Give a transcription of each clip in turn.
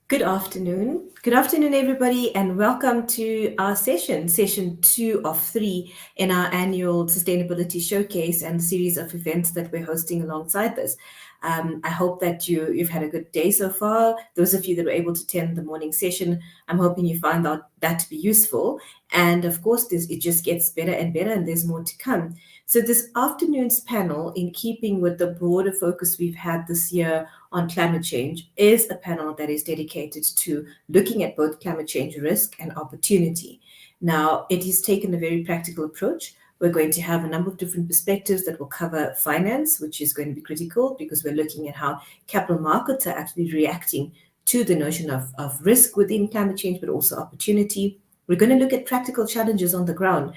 Good afternoon. Good afternoon, everybody, and welcome to our session 2 of 3 in our annual Sustainability Showcase and the series of events that we're hosting alongside this. I hope that you've had a good day so far. Those of you that were able to attend the morning session, I'm hoping you found that to be useful. And of course, it just gets better and better, and there's more to come. So this afternoon's panel, in keeping with the broader focus we've had this year on climate change, is a panel that is dedicated to looking at both climate change risk and opportunity. Now, it has taken a very practical approach. We're going to have a number of different perspectives that will cover finance, which is going to be critical because we're looking at how capital markets are actually reacting to the notion of risk within climate change, but also opportunity. We're going to look at practical challenges on the ground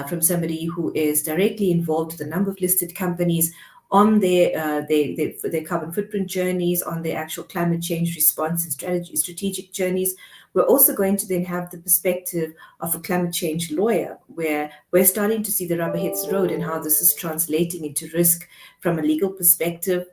from somebody who is directly involved with a number of listed companies on their carbon footprint journeys, on their actual climate change response and strategic journeys. We're also going to then have the perspective of a climate change lawyer, where we're starting to see the rubber hits the road and how this is translating into risk from a legal perspective,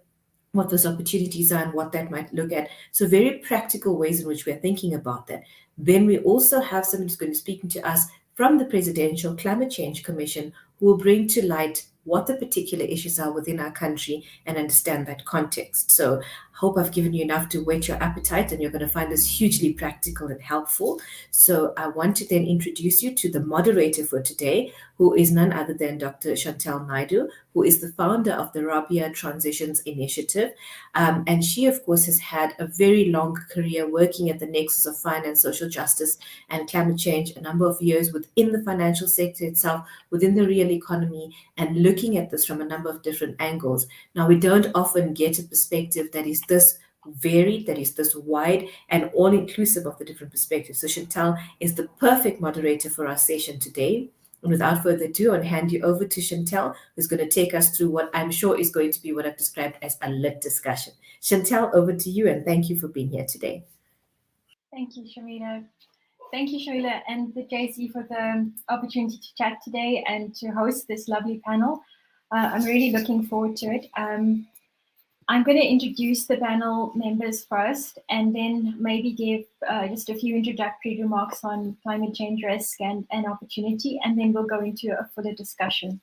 what those opportunities are and what that might look at. So very practical ways in which we're thinking about that. Then we also have somebody who's going to be speaking to us from the Presidential Climate Change Commission, who will bring to light what the particular issues are within our country and understand that context. So I hope I've given you enough to whet your appetite, and you're going to find this hugely practical and helpful. So I want to then introduce you to the moderator for today, who is none other than Dr. Chantal Naidu, who is the founder of the Robbie Transitions Initiative. And she, of course, has had a very long career working at the nexus of finance, social justice, and climate change, a number of years within the financial sector itself, within the real economy, and looking at this from a number of different angles. Now, we don't often get a perspective that is this varied, that is this wide and all inclusive of the different perspectives. So Chantal is the perfect moderator for our session today. And without further ado, I'll hand you over to Chantal, who's going to take us through what I'm sure is going to be what I've described as a lit discussion. Chantal, over to you, and thank you for being here today. Thank you, Shamila. Thank you, Shamila, and the JC for the opportunity to chat today and to host this lovely panel. I'm really looking forward to it. I'm going to introduce the panel members first, and then maybe give just a few introductory remarks on climate change risk and opportunity, and then we'll go into a fuller discussion.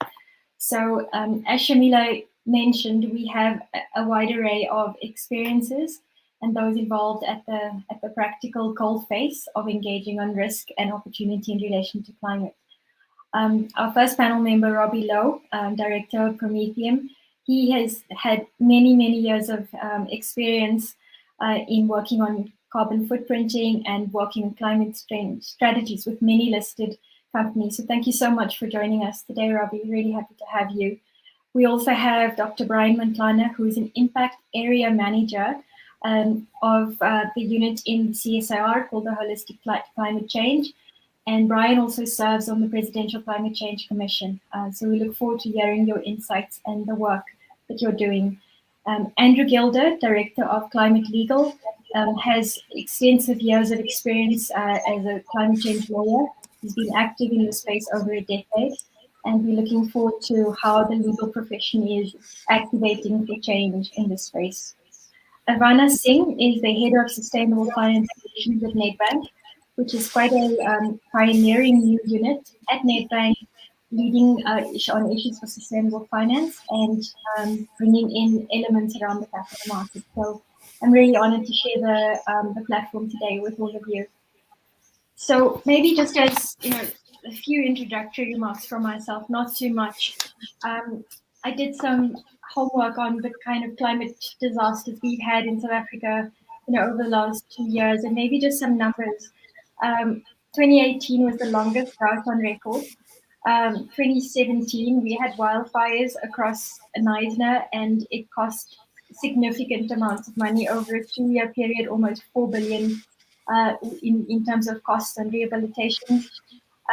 So as Shamila mentioned, we have a wide array of experiences and those involved at the practical coalface of engaging on risk and opportunity in relation to climate. Our first panel member, Robbie Lowe, Director of Promethium, he has had many years of experience in working on carbon footprinting and working on climate change strategies with many listed companies. So thank you so much for joining us today, Robbie. Really happy to have you. We also have Dr. Brian Montana, who is an Impact Area Manager of the unit in the CSIR called the Holistic Climate Change. And Brian also serves on the Presidential Climate Change Commission. So we look forward to hearing your insights and the work that you're doing. Andrew Gilder, Director of Climate Legal, has extensive years of experience as a climate change lawyer. He's been active in the space over a decade, and we're looking forward to how the legal profession is activating for change in this space. Ivana Singh is the Head of Sustainable Finance Solutions at Nedbank, which is quite a pioneering new unit at Nedbank, leading on issues for sustainable finance and bringing in elements around the capital market. So I'm really honored to share the platform today with all of you. So maybe just as a few introductory remarks from myself, not too much. I did some homework on the kind of climate disasters we've had in South Africa, over the last 2 years, and maybe just some numbers. 2018 was the longest drought on record. 2017, we had wildfires across Knysna, and it cost significant amounts of money over a 2-year period, almost 4 billion in terms of costs and rehabilitation.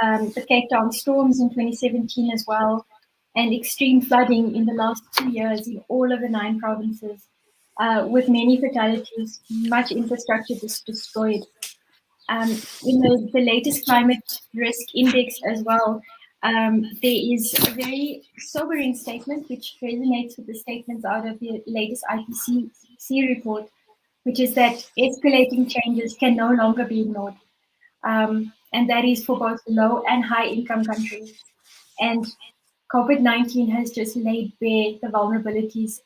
The Cape Town storms in 2017 as well, and extreme flooding in the last 2 years in all of the 9 provinces, with many fatalities, much infrastructure destroyed. In the latest climate risk index as well, there is a very sobering statement which resonates with the statements out of the latest IPCC report, which is that escalating changes can no longer be ignored. And that is for both low and high income countries. And COVID-19 has just laid bare the vulnerabilities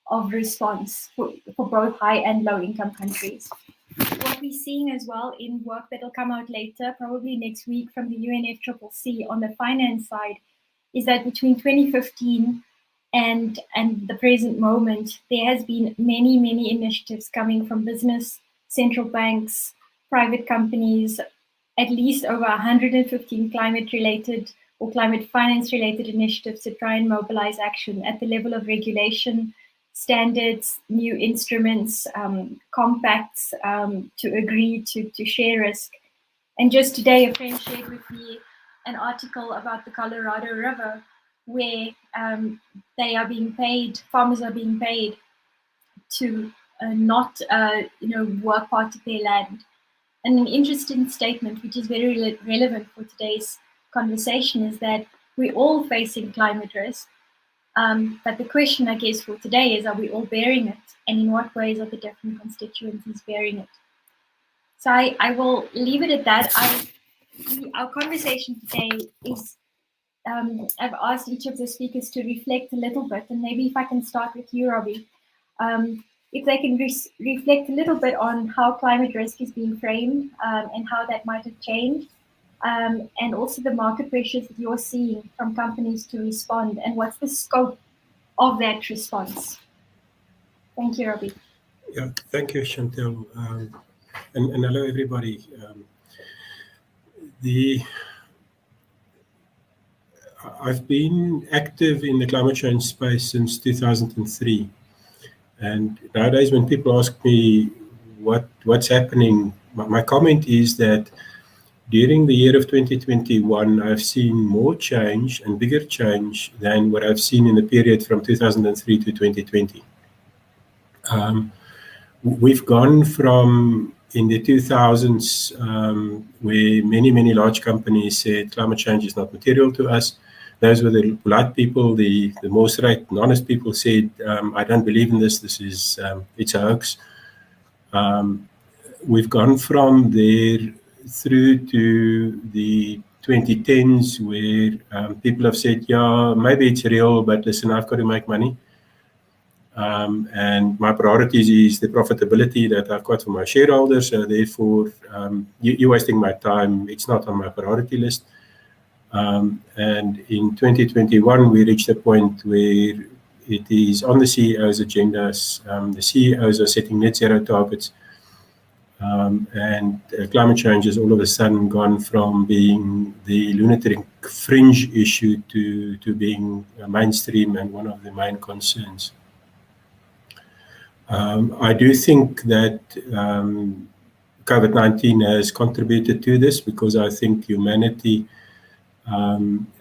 of response for both high and low income countries. What we're seeing as well in work that will come out later, probably next week, from the UNFCCC on the finance side, is that between 2015 and the present moment, there has been many initiatives coming from business, central banks, private companies, at least over 115 climate-related or climate finance-related initiatives to try and mobilize action at the level of regulation, standards, new instruments, compacts to agree to share risk. And just today, a friend shared with me an article about the Colorado River, where they are being paid, farmers are being paid to not work part of their land. And an interesting statement, which is very relevant for today's conversation, is that we're all facing climate risk. But the question, I guess, for today is, are we all bearing it? And in what ways are the different constituencies bearing it? So I will leave it at that. Our conversation today is, I've asked each of the speakers to reflect a little bit, and maybe if I can start with you, Robbie, if they can reflect a little bit on how climate risk is being framed and how that might have changed, and also the market pressures that you're seeing from companies to respond, and what's the scope of that response. Thank you, Robbie. Yeah, thank you, Chantel. And hello, everybody. I've been active in the climate change space since 2003. And nowadays, when people ask me what's happening, my comment is that during the year of 2021, I've seen more change and bigger change than what I've seen in the period from 2003 to 2020. We've gone from, in the 2000s, where many large companies said climate change is not material to us. Those were the polite people. The more straight and honest people said, I don't believe in this. This is, it's a hoax. We've gone from there through to the 2010s, where people have said, yeah, maybe it's real, but listen, I've got to make money. And my priorities is the profitability that I've got for my shareholders. So therefore, you're wasting my time. It's not on my priority list. And in 2021, we reached a point where it is on the CEO's agendas. The CEOs are setting net zero targets. And climate change has all of a sudden gone from being the lunatic fringe issue to being mainstream and one of the main concerns. I do think that COVID-19 has contributed to this, because I think humanity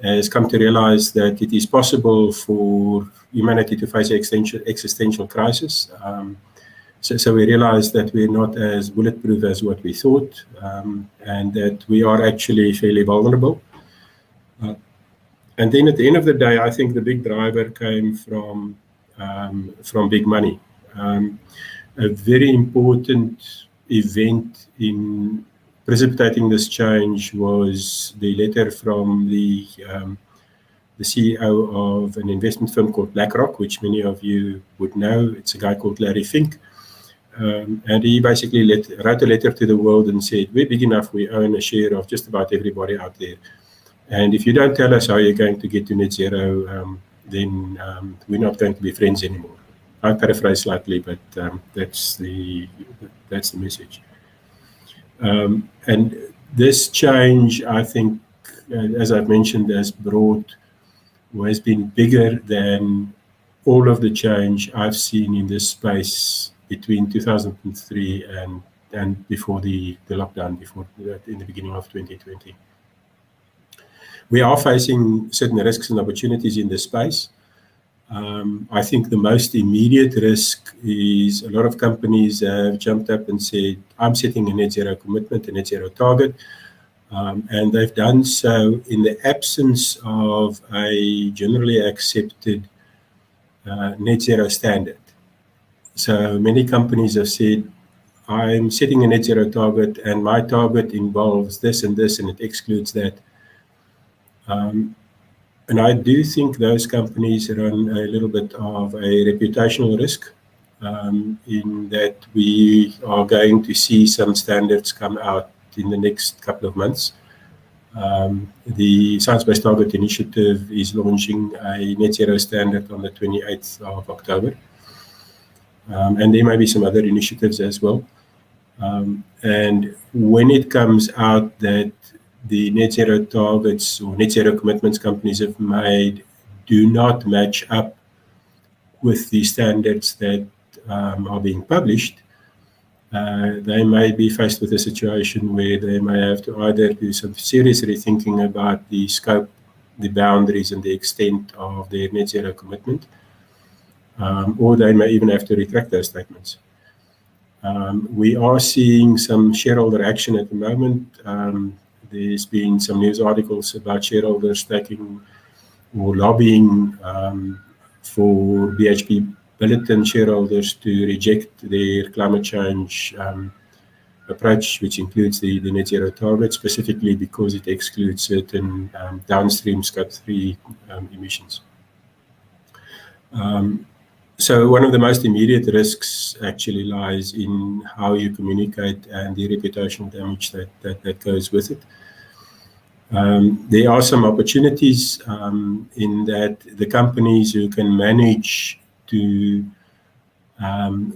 has come to realize that it is possible for humanity to face existential crisis. So we realize that we're not as bulletproof as what we thought, and that we are actually fairly vulnerable. And then at the end of the day, I think the big driver came from big money. A very important event in precipitating this change was the letter from the CEO of an investment firm called BlackRock, which many of you would know. It's a guy called Larry Fink. And he basically wrote a letter to the world and said, we're big enough, we own a share of just about everybody out there. And if you don't tell us how you're going to get to net zero, then we're not going to be friends anymore. I paraphrase slightly, but that's the message. And this change, I think, as I've mentioned, has been bigger than all of the change I've seen in this space between 2003 and before the lockdown, in the beginning of 2020. We are facing certain risks and opportunities in this space. I think the most immediate risk is a lot of companies have jumped up and said, I'm setting a net zero commitment, a net zero target. And they've done so in the absence of a generally accepted net zero standard. So many companies have said, I'm setting a net zero target and my target involves this and this and it excludes that. And I do think those companies run a little bit of a reputational risk in that we are going to see some standards come out in the next couple of months. The Science Based Target Initiative is launching a net zero standard on the 28th of October. And there may be some other initiatives as well. And when it comes out that the net zero targets or net zero commitments companies have made do not match up with the standards that are being published, they may be faced with a situation where they may have to either do some serious rethinking about the scope, the boundaries, and the extent of their net zero commitment, or they may even have to retract those statements. We are seeing some shareholder action at the moment. There's been some news articles about shareholders taking or lobbying for BHP Billiton shareholders to reject their climate change approach, which includes the net zero target, specifically because it excludes certain downstream scope 3 emissions. So one of the most immediate risks actually lies in how you communicate and the reputational damage that goes with it. There are some opportunities in that the companies who can manage to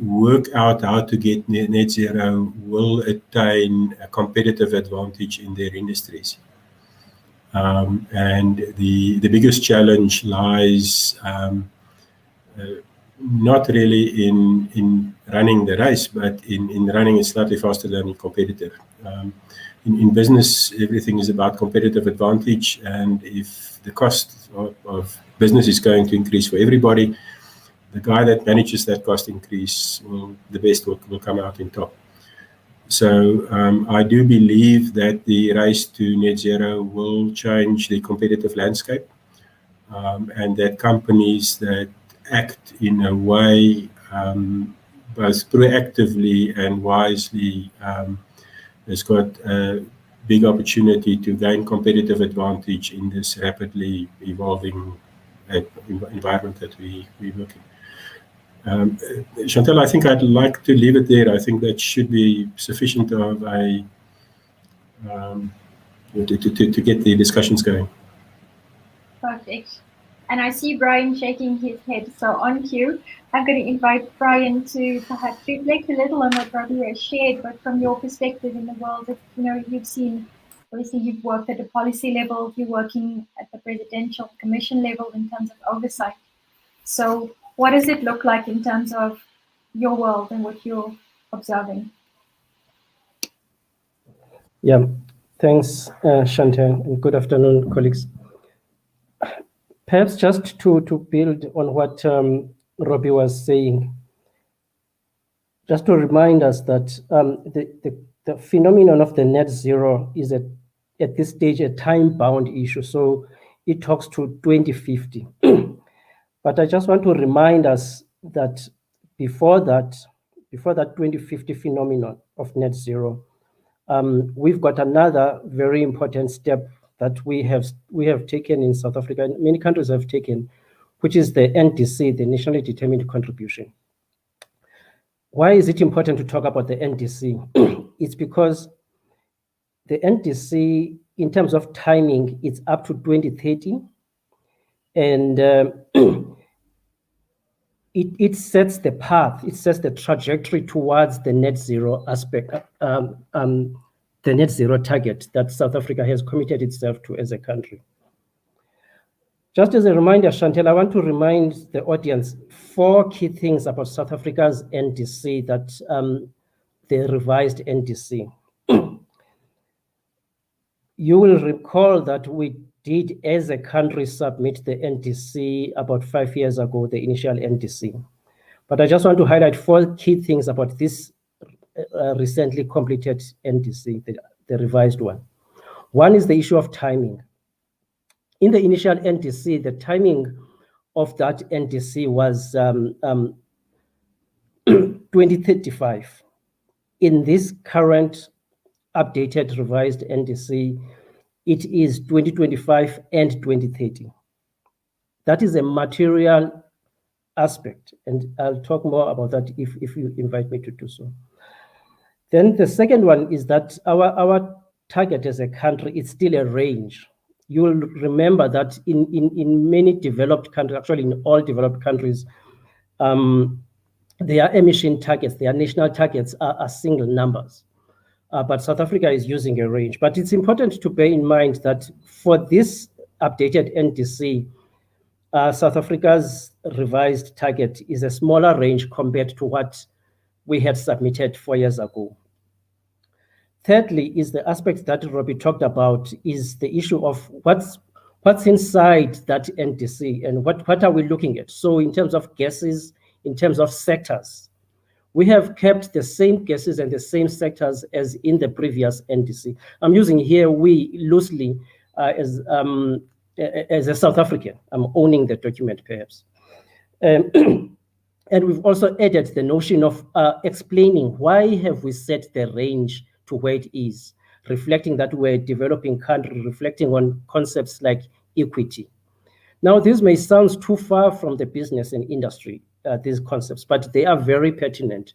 work out how to get net zero will attain a competitive advantage in their industries. And the biggest challenge lies not really in running the race, but in running it slightly faster than a competitor. In business, everything is about competitive advantage, and if the cost of business is going to increase for everybody, the guy that manages that cost increase the best will come out in top. So I do believe that the race to net zero will change the competitive landscape, and that companies that act in a way both proactively and wisely has got a big opportunity to gain competitive advantage in this rapidly evolving environment that we work in. Chantal, I think I'd like to leave it there. I think that should be sufficient of a to get the discussions going. Perfect. And I see Brian shaking his head. So on cue, I'm going to invite Brian to perhaps reflect a little on what Robbie has shared, but from your perspective in the world that you've seen. Obviously, you've worked at a policy level, you're working at the presidential commission level in terms of oversight. So what does it look like in terms of your world and what you're observing? Yeah, thanks, Chantal, and good afternoon, colleagues. Perhaps just to build on what Robbie was saying, just to remind us that the phenomenon of the net zero is at this stage a time-bound issue. So it talks to 2050. But I just want to remind us that before that 2050 phenomenon of net zero, we've got another very important step that we have taken in South Africa, and many countries have taken, which is the NDC, the Nationally Determined Contribution. Why is it important to talk about the NDC? It's because the NDC, in terms of timing, it's up to 2030, and it sets the path, it sets the trajectory towards the net zero aspect, the net zero target that South Africa has committed itself to as a country. Just as a reminder, Chantal, I want to remind the audience 4 key things about South Africa's NDC, that the revised NDC. You will recall that we did, as a country, submit the NDC about 5 years ago, the initial NDC. But I just want to highlight 4 key things about this recently completed NDC, the revised one. One is the issue of timing. In the initial NDC, the timing of that NDC was 2035. in this current updated revised NDC, it is 2025 and 2030. That is a material aspect, and I'll talk more about that if you invite me to do so. Then the second one is that our target as a country is still a range. You will remember that in many developed countries, actually in all developed countries, their emission targets, their national targets are single numbers. But South Africa is using a range. But it's important to bear in mind that for this updated NDC, South Africa's revised target is a smaller range compared to what we had submitted 4 years ago. Thirdly, is the aspect that Robbie talked about, is the issue of what's inside that NDC and what are we looking at? So in terms of gases, in terms of sectors, we have kept the same gases and the same sectors as in the previous NDC. I'm using here we loosely as a South African. I'm owning the document perhaps. And we've also added the notion of explaining why have we set the range to where it is, reflecting that we're a developing country, reflecting on concepts like equity. Now, this may sound too far from the business and industry, these concepts, but they are very pertinent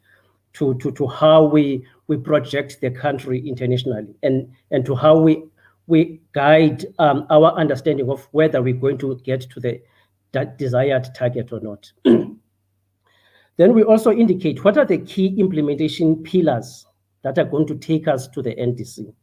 to how we project the country internationally and to how we guide our understanding of whether we're going to get to the desired target or not. Then we also indicate what are the key implementation pillars that are going to take us to the NDC.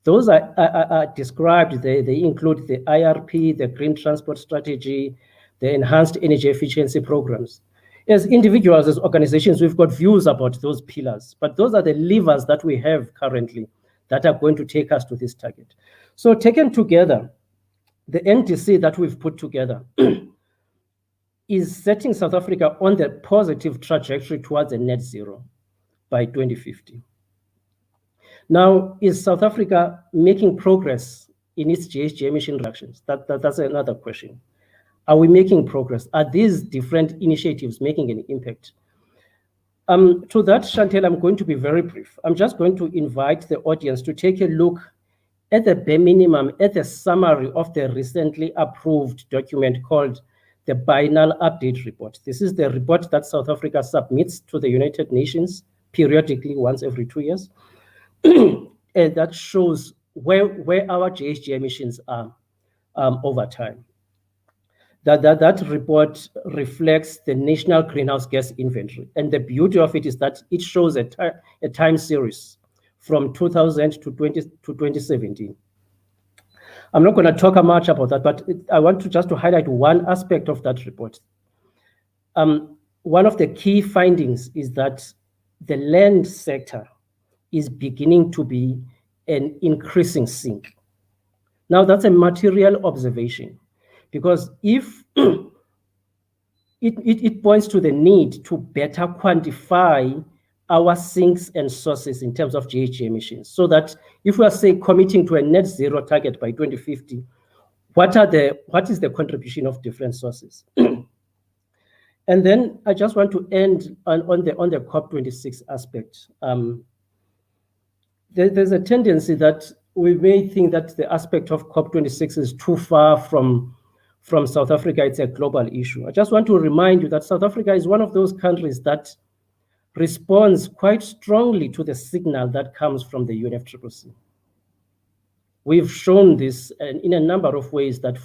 Those are described. They include the IRP, the Green Transport Strategy, the Enhanced Energy Efficiency Programs. As individuals, as organizations, we've got views about those pillars, but those are the levers that we have currently that are going to take us to this target. So taken together, the NDC that we've put together is setting South Africa on the positive trajectory towards a net zero by 2050. Now, is South Africa making progress in its GHG emission reductions? That's another question. Are we making progress? Are these different initiatives making an impact? To that, Chantel, I'm going to be very brief. I'm just going to invite the audience to take a look at the bare minimum, at the summary of the recently approved document called the Biennial Update Report. This is the report that South Africa submits to the United Nations periodically once every 2 years. And that shows where our GHG emissions are over time. That report reflects the national greenhouse gas inventory. And the beauty of it is that it shows a time series from 2000 to 2017. I'm not going to talk much about that, but I want to just to highlight one aspect of that report. One of the key findings is that the land sector is beginning to be an increasing sink. Now, that's a material observation, because if it points to the need to better quantify our sinks and sources in terms of GHG emissions, so that if we are, say, committing to a net zero target by 2050, what is the contribution of different sources? And then I just want to end on the COP26 aspect. There's a tendency that we may think that the aspect of COP26 is too far from South Africa. It's a global issue. I just want to remind you that South Africa is one of those countries that responds quite strongly to the signal that comes from the UNFCCC. We've shown this in a number of ways that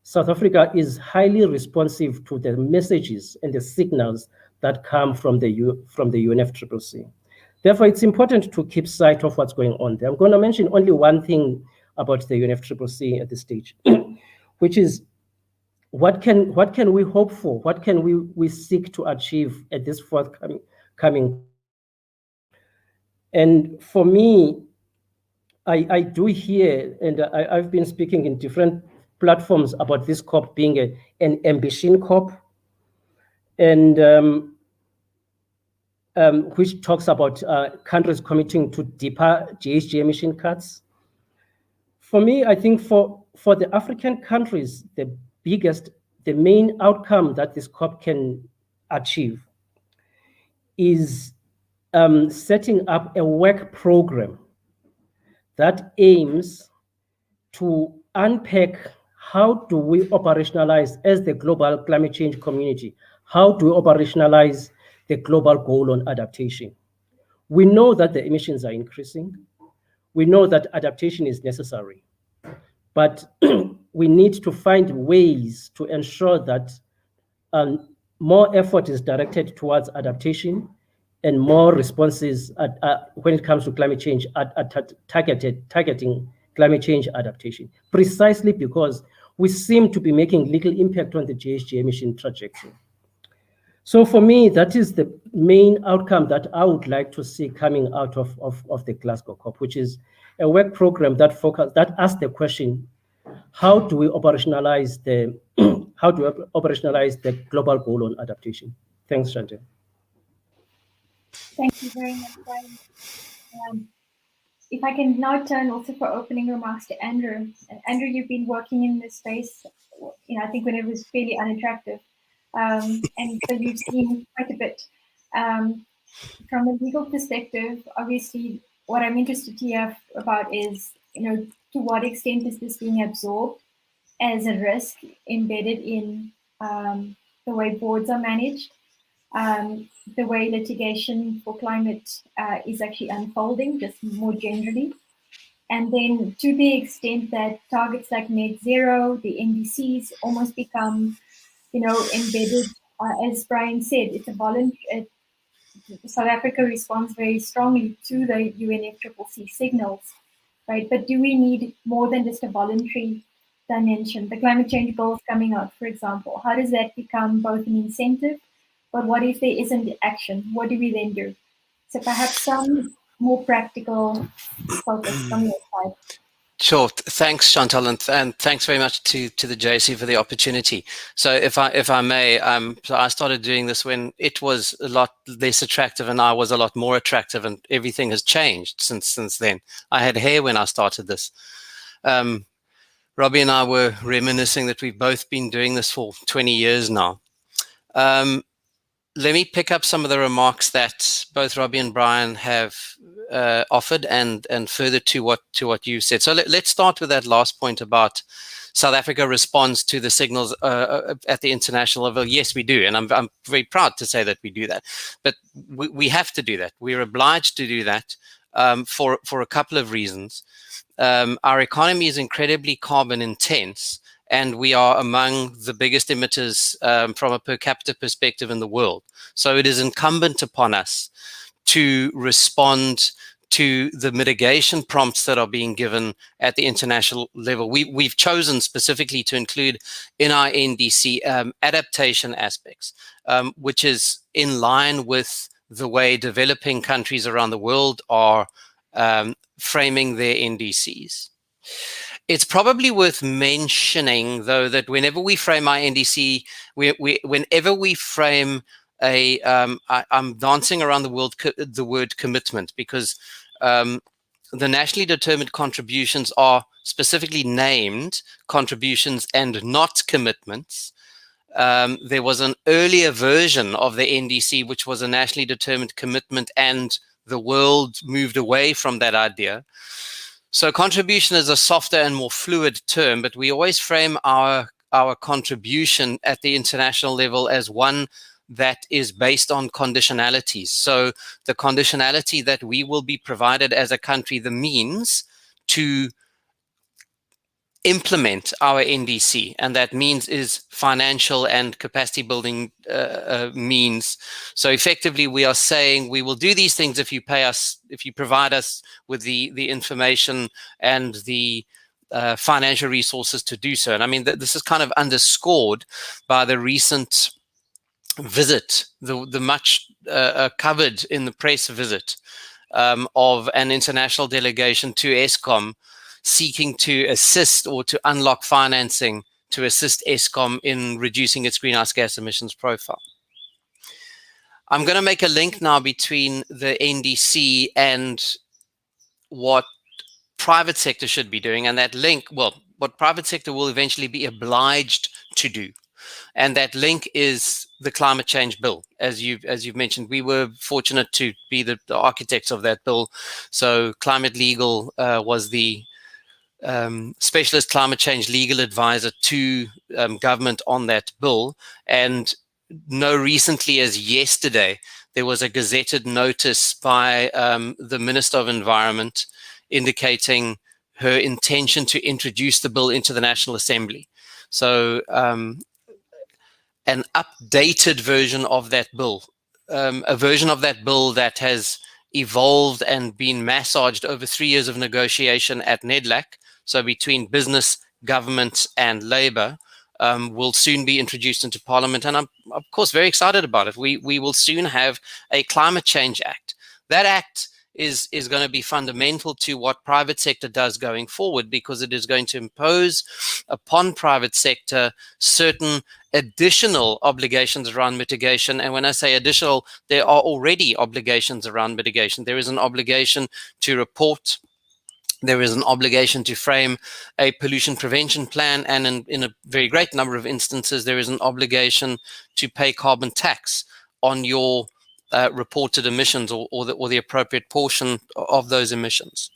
South Africa is highly responsive to the messages and the signals that come from the UNFCCC. Therefore, it's important to keep sight of what's going on there. I'm going to mention only one thing about the UNFCCC at this stage, which is what can we hope for? What can we seek to achieve at this forthcoming? And for me, I do hear, and I've been speaking in different platforms about this COP being an ambition COP, and which talks about countries committing to deeper GHG emission cuts. For me, I think for the African countries, the main outcome that this COP can achieve is setting up a work program that aims to unpack how do we operationalize as the global climate change community, how do we operationalize the global goal on adaptation. We know that the emissions are increasing. We know that adaptation is necessary, but we need to find ways to ensure that more effort is directed towards adaptation and more responses when it comes to climate change targeting climate change adaptation, precisely because we seem to be making little impact on the GHG emission trajectory. So for me, that is the main outcome that I would like to see coming out of the Glasgow COP, which is a work program that asks the question, how do we operationalize the global goal on adaptation? Thanks, Chantal. Thank you very much, Brian. If I can now turn also for opening remarks to Andrew. Andrew, you've been working in this space, I think when it was fairly unattractive. And so you've seen quite a bit. From a legal perspective, obviously, what I'm interested to hear about is, to what extent is this being absorbed as a risk embedded in the way boards are managed, the way litigation for climate is actually unfolding, just more generally. And then to the extent that targets like net zero, the NDCs almost become, embedded, as Brian said, it's a voluntary, South Africa responds very strongly to the UNFCCC signals, right? But do we need more than just a voluntary dimension? The climate change goals coming out, for example, how does that become both an incentive, but what if there isn't action? What do we then do? So perhaps some more practical focus from your side. Sure. Thanks, Chantal, and thanks very much to the JC for the opportunity. So if I may, so I started doing this when it was a lot less attractive and I was a lot more attractive, and everything has changed since then. I had hair when I started this. Robbie and I were reminiscing that we've both been doing this for 20 years now. Let me pick up some of the remarks that both Robbie and Brian have offered, and further to what you said. So let's start with that last point about South Africa responds to the signals at the international level. Yes, we do, and I'm very proud to say that we do that. But we have to do that. We're obliged to do that for a couple of reasons. Our economy is incredibly carbon intense, and we are among the biggest emitters from a per capita perspective in the world. So it is incumbent upon us to respond to the mitigation prompts that are being given at the international level. We've chosen specifically to include in our NDC adaptation aspects, which is in line with the way developing countries around the world are framing their NDCs. It's probably worth mentioning, though, that whenever we frame our NDC, whenever we frame I'm dancing around the word commitment, because the nationally determined contributions are specifically named contributions and not commitments. There was an earlier version of the NDC, which was a nationally determined commitment, and the world moved away from that idea. So contribution is a softer and more fluid term, but we always frame our contribution at the international level as one that is based on conditionalities. So the conditionality that we will be provided as a country the means to implement our NDC, and that means is financial and capacity building means. So effectively we are saying we will do these things if you pay us, if you provide us with the information and the financial resources to do so. And I mean, this is kind of underscored by the recent visit, the much covered in the press visit of an international delegation to Eskom, seeking to assist or to unlock financing to assist Eskom in reducing its greenhouse gas emissions profile. I'm going to make a link now between the NDC and what private sector should be doing, and that link, well, what private sector will eventually be obliged to do. And that link is the climate change bill. As you've mentioned, we were fortunate to be the architects of that bill. So Climate Legal was the specialist climate change legal advisor to government on that bill. And no recently as yesterday, there was a gazetted notice by the Minister of Environment indicating her intention to introduce the bill into the National Assembly. So an updated version of that bill, a version of that bill that has evolved and been massaged over 3 years of negotiation at NEDLAC, so between business, government, and Labour, will soon be introduced into Parliament. And I'm, of course, very excited about it. We will soon have a Climate Change Act. That act is going to be fundamental to what private sector does going forward, because it is going to impose upon private sector certain additional obligations around mitigation. And when I say additional, there are already obligations around mitigation. There is an obligation to report. There is an obligation to frame a pollution prevention plan, and in a very great number of instances, there is an obligation to pay carbon tax on your reported emissions, or the appropriate portion of those emissions.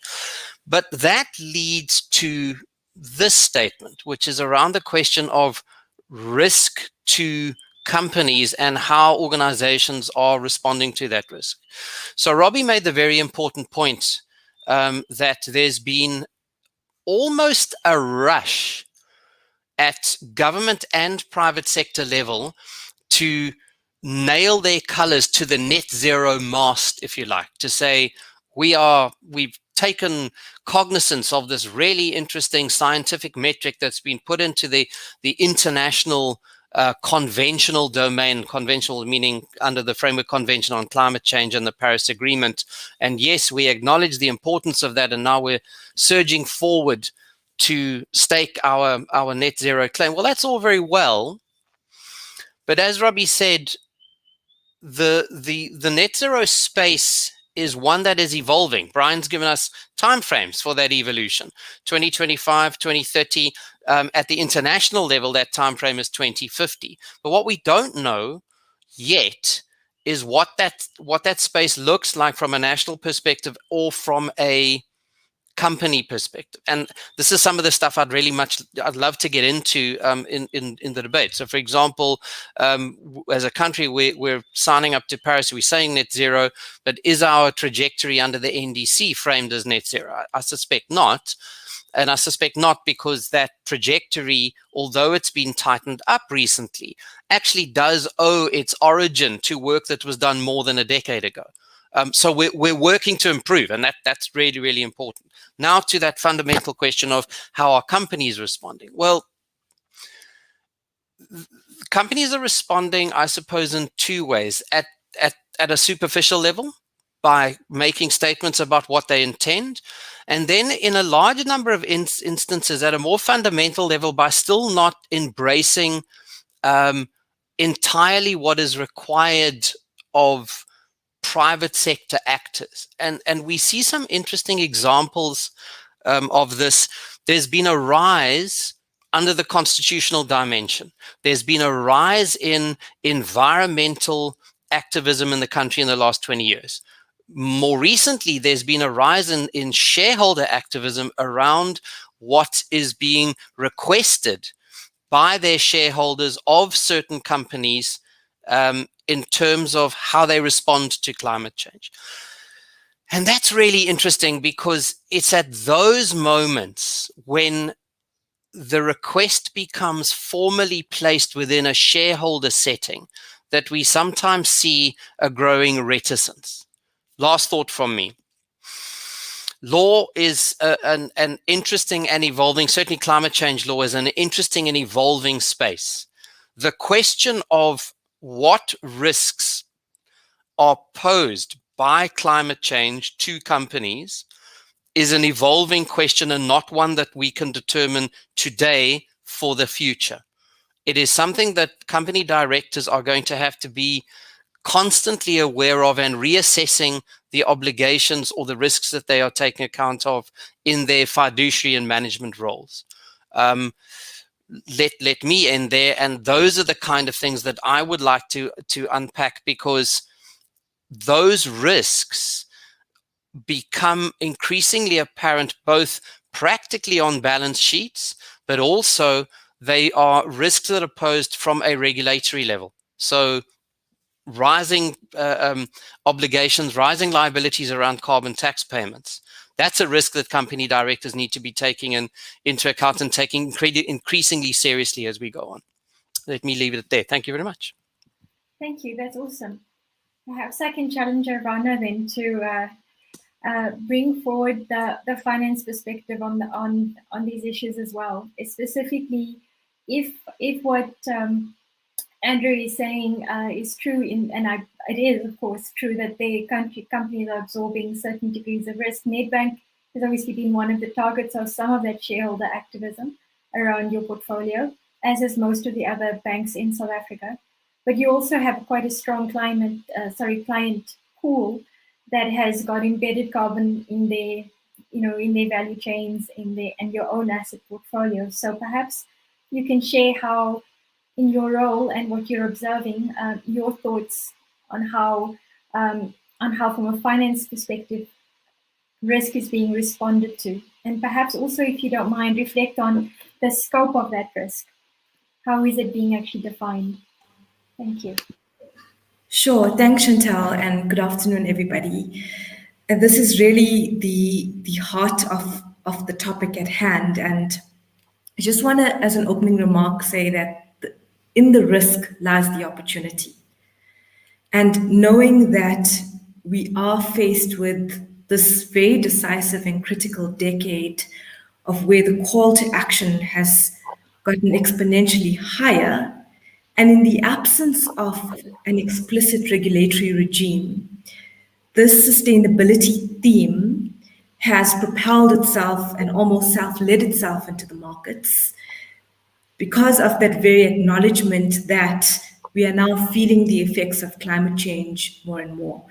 But that leads to this statement, which is around the question of risk to companies and how organizations are responding to that risk. So Robbie made the very important point that there's been almost a rush at government and private sector level to nail their colors to the net zero mast, if you like, to say we've taken cognizance of this really interesting scientific metric that's been put into the international conventional domain, conventional meaning under the Framework Convention on Climate Change and the Paris Agreement. And yes, we acknowledge the importance of that, and now we're surging forward to stake our net zero claim. Well, that's all very well, but as Robbie said, the net zero space is one that is evolving. Brian's given us timeframes for that evolution: 2025, 2030. At the international level, that timeframe is 2050. But what we don't know yet is what that space looks like from a national perspective or from a company perspective. And this is some of the stuff I'd love to get into in the debate. So for example, as a country, we're signing up to Paris, we're saying net zero, but is our trajectory under the NDC framed as net zero? I suspect not. And I suspect not, because that trajectory, although it's been tightened up recently, actually does owe its origin to work that was done more than a decade ago. So we're working to improve, and that's really, really important. Now to that fundamental question of how are companies responding? Well, companies are responding, I suppose, in two ways. At a superficial level, by making statements about what they intend, and then in a larger number of instances at a more fundamental level by still not embracing entirely what is required of private sector actors. And we see some interesting examples of this. There's been a rise under the constitutional dimension. There's been a rise in environmental activism in the country in the last 20 years. More recently, there's been a rise in shareholder activism around what is being requested by their shareholders of certain companies in terms of how they respond to climate change. And that's really interesting, because it's at those moments when the request becomes formally placed within a shareholder setting that we sometimes see a growing reticence. Last thought from me. Law is an interesting and evolving, certainly climate change law is an interesting and evolving space. The question of what risks are posed by climate change to companies is an evolving question, and not one that we can determine today for the future. It is something that company directors are going to have to be constantly aware of and reassessing the obligations or the risks that they are taking account of in their fiduciary and management roles. let me end there. And those are the kind of things that I would like to unpack, because those risks become increasingly apparent both practically on balance sheets, but also they are risks that are posed from a regulatory level. So rising obligations, rising liabilities around carbon tax payments. That's a risk that company directors need to be taking into account and taking increasingly seriously as we go on. Let me leave it there. Thank you very much. Thank you. That's awesome. Perhaps I can challenge Ivana then to bring forward the finance perspective on these issues as well. Specifically, if what Andrew is saying is true, it is of course true that the companies are absorbing certain degrees of risk. Nedbank has obviously been one of the targets of some of that shareholder activism around your portfolio, as is most of the other banks in South Africa. But you also have quite a strong client pool that has got embedded carbon in their, in their value chains, and your own asset portfolio. So perhaps you can share how, in your role and what you're observing, your thoughts on how from a finance perspective, risk is being responded to. And perhaps also, if you don't mind, reflect on the scope of that risk. How is it being actually defined? Thank you. Sure. Thanks, Chantal, and good afternoon, everybody. And this is really the heart of the topic at hand. And I just want to, as an opening remark, say that in the risk lies the opportunity. And knowing that we are faced with this very decisive and critical decade of where the call to action has gotten exponentially higher, and in the absence of an explicit regulatory regime, this sustainability theme has propelled itself and almost self-led itself into the markets because of that very acknowledgement that we are now feeling the effects of climate change more and more.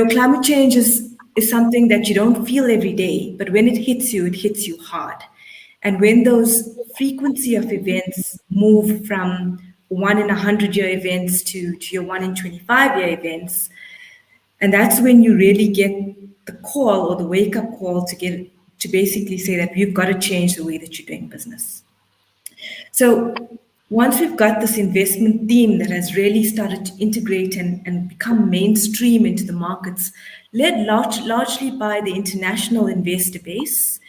Climate change is something that you don't feel every day, but when it hits you hard. And when those frequency of events move from 1 in 100-year events to your 1 in 25-year events, and that's when you really get the call or the wake-up call to basically say that we've got to change the way that you're doing business. So once we've got this investment theme that has really started to integrate and become mainstream into the markets, led largely by the international investor base,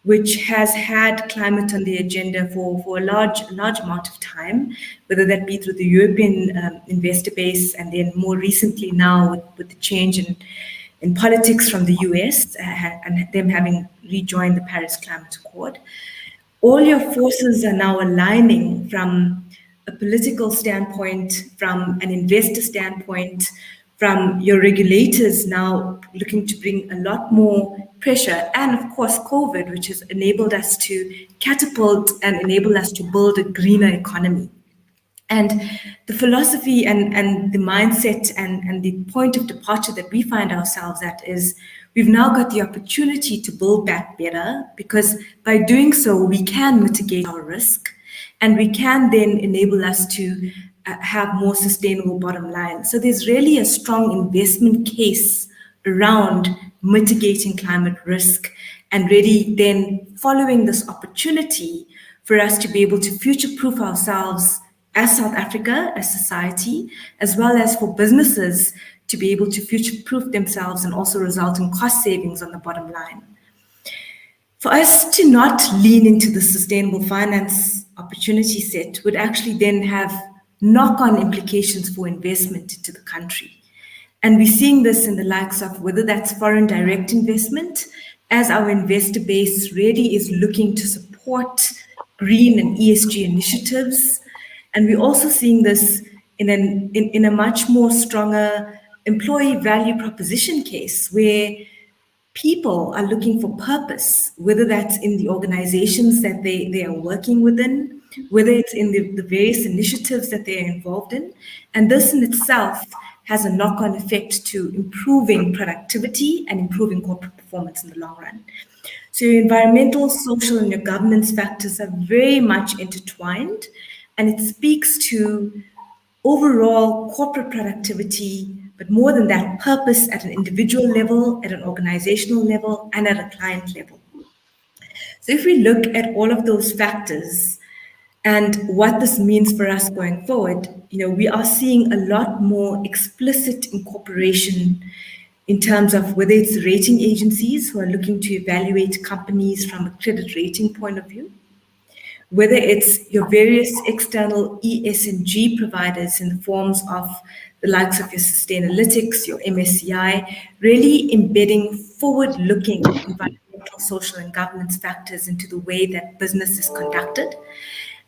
which has had climate on the agenda for a large amount of time, whether that be through the European investor base, and then more recently now with the change in politics from the US and them having rejoined the Paris Climate Accord. All your forces are now aligning from a political standpoint, from an investor standpoint, from your regulators now looking to bring a lot more pressure, and of course COVID, which has enabled us to catapult and enable us to build a greener economy. And the philosophy and the mindset and the point of departure that we find ourselves at is we've now got the opportunity to build back better, because by doing so, we can mitigate our risk, and we can then enable us to have more sustainable bottom line. So there's really a strong investment case around mitigating climate risk, and really then following this opportunity for us to be able to future-proof ourselves as South Africa, as society, as well as for businesses to be able to future-proof themselves and also result in cost savings on the bottom line. For us to not lean into the sustainable finance opportunity set would actually then have knock-on implications for investment into the country. And we're seeing this in the likes of whether that's foreign direct investment, as our investor base really is looking to support green and ESG initiatives. And we're also seeing this in a much more stronger employee value proposition case, where people are looking for purpose, whether that's in the organizations that they are working within, whether it's in the various initiatives that they're involved in. And this in itself has a knock-on effect to improving productivity and improving corporate performance in the long run. So your environmental, social, and your governance factors are very much intertwined, and it speaks to overall corporate productivity, but more than that, purpose at an individual level, at an organizational level, and at a client level. So if we look at all of those factors and what this means for us going forward, we are seeing a lot more explicit incorporation in terms of whether it's rating agencies who are looking to evaluate companies from a credit rating point of view, whether it's your various external ESG providers in the forms of the likes of your Sustainalytics, your MSCI, really embedding forward-looking environmental, social, and governance factors into the way that business is conducted.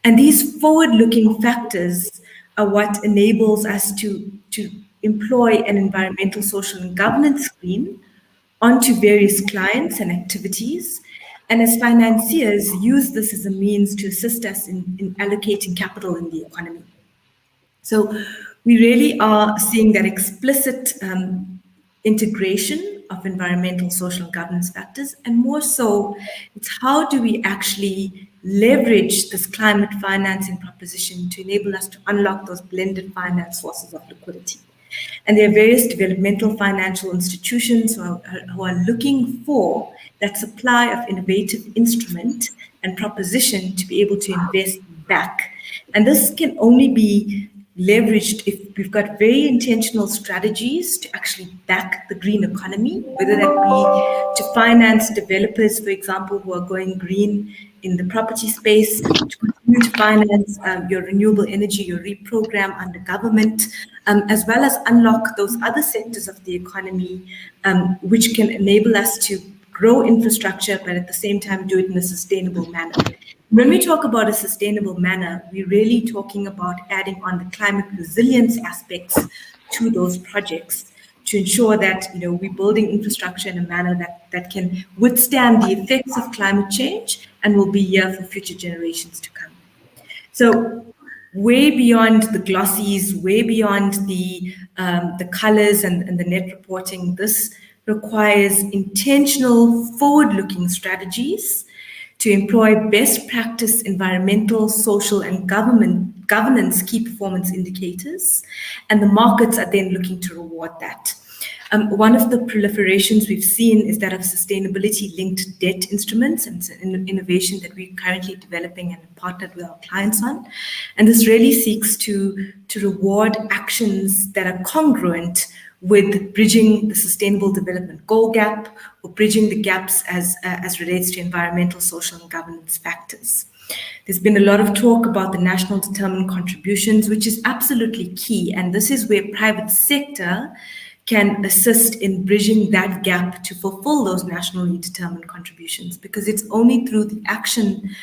And these forward-looking factors are what enables us to employ an environmental, social, and governance screen onto various clients and activities. And as financiers, use this as a means to assist us in allocating capital in the economy. So we really are seeing that explicit integration of environmental, social, and governance factors, and more so, it's how do we actually leverage this climate financing proposition to enable us to unlock those blended finance sources of liquidity. And there are various developmental financial institutions who are looking for that supply of innovative instrument and proposition to be able to invest back. And this can only be leveraged if we've got very intentional strategies to actually back the green economy, whether that be to finance developers, for example, who are going green in the property space, to continue to finance your renewable energy, your reprogram under government, as well as unlock those other sectors of the economy, which can enable us to grow infrastructure, but at the same time do it in a sustainable manner. When we talk about a sustainable manner, we're really talking about adding on the climate resilience aspects to those projects to ensure that we're building infrastructure in a manner that can withstand the effects of climate change and will be here for future generations to come. So way beyond the glossies, way beyond the colors and the net reporting, this requires intentional forward-looking strategies to employ best practice environmental, social, and governance key performance indicators, and the markets are then looking to reward that. One of the proliferations we've seen is that of sustainability-linked debt instruments, and it's an innovation that we're currently developing and partnered with our clients on. And this really seeks to reward actions that are congruent with bridging the Sustainable Development Goal gap or bridging the gaps as relates to environmental, social, and governance factors. There's been a lot of talk about the national determined contributions, which is absolutely key. And this is where private sector can assist in bridging that gap to fulfill those nationally determined contributions, because it's only through the action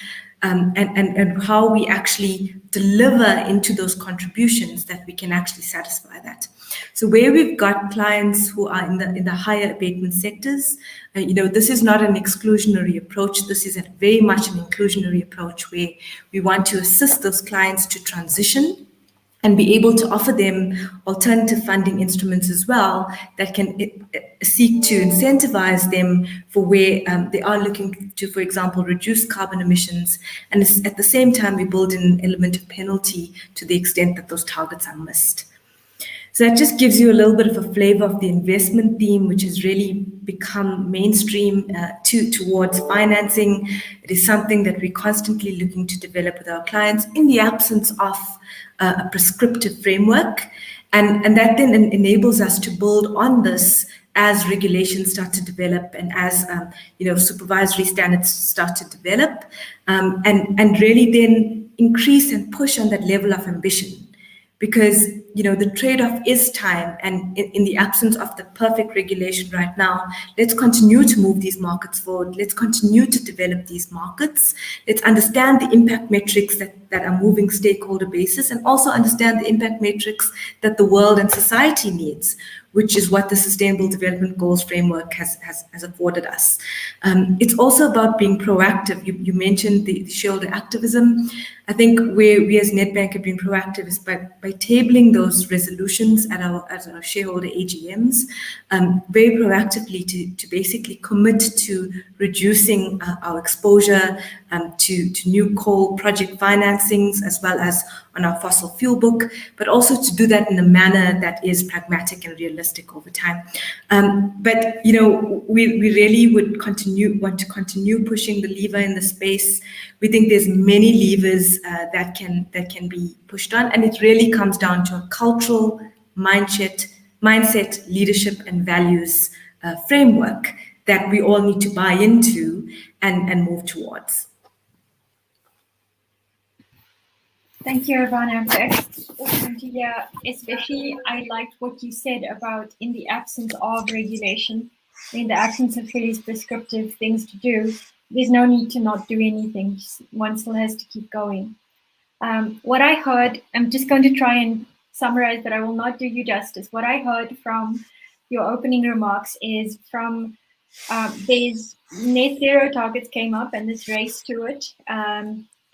and how we actually deliver into those contributions that we can actually satisfy that. So where we've got clients who are in the higher abatement sectors, this is not an exclusionary approach. This is very much an inclusionary approach where we want to assist those clients to transition and be able to offer them alternative funding instruments as well that can seek to incentivize them for where they are looking to, for example, reduce carbon emissions. And at the same time, we build in an element of penalty to the extent that those targets are missed. So that just gives you a little bit of a flavor of the investment theme, which has really become mainstream towards financing. It is something that we're constantly looking to develop with our clients in the absence of a prescriptive framework. And that then enables us to build on this as regulations start to develop and as supervisory standards start to develop, and really then increase and push on that level of ambition. Because the trade-off is time, and in the absence of the perfect regulation right now, let's continue to move these markets forward. Let's continue to develop these markets. Let's understand the impact metrics that are moving stakeholder basis, and also understand the impact metrics that the world and society needs, which is what the Sustainable Development Goals framework has afforded us. It's also about being proactive. You mentioned the shareholder activism. I think where we as Nedbank have been proactive is by tabling those resolutions at our shareholder AGMs, very proactively to basically commit to reducing our exposure to new coal project financings, as well as on our fossil fuel book, but also to do that in a manner that is pragmatic and realistic over time. But we really want to continue pushing the lever in the space. We think there's many levers that can be pushed on, and it really comes down to a cultural mindset, leadership, and values framework that we all need to buy into and move towards. Thank you, Ivana. That's awesome to hear. Especially, I liked what you said about in the absence of regulation, in the absence of very prescriptive things to do, there's no need to not do anything. One still has to keep going. What I heard, I'm just going to try and summarize, but I will not do you justice. What I heard from your opening remarks is from there's net zero targets came up and this race to it.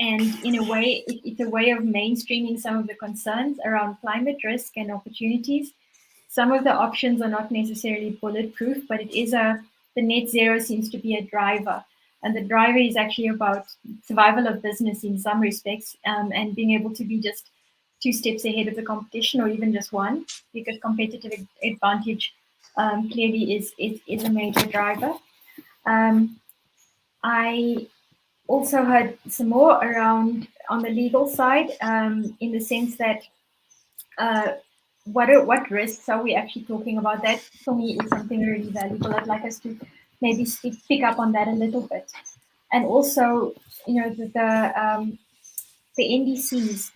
And in a way, it's a way of mainstreaming some of the concerns around climate risk and opportunities. Some of the options are not necessarily bulletproof, but it is the net zero seems to be a driver. And the driver is actually about survival of business in some respects, and being able to be just 2 steps ahead of the competition, or even just 1, because competitive advantage clearly is a major driver. I also heard some more around on the legal side, in the sense that what risks are we actually talking about? That for me is something really valuable. I'd like us to maybe pick up on that a little bit. And also, the NDCs.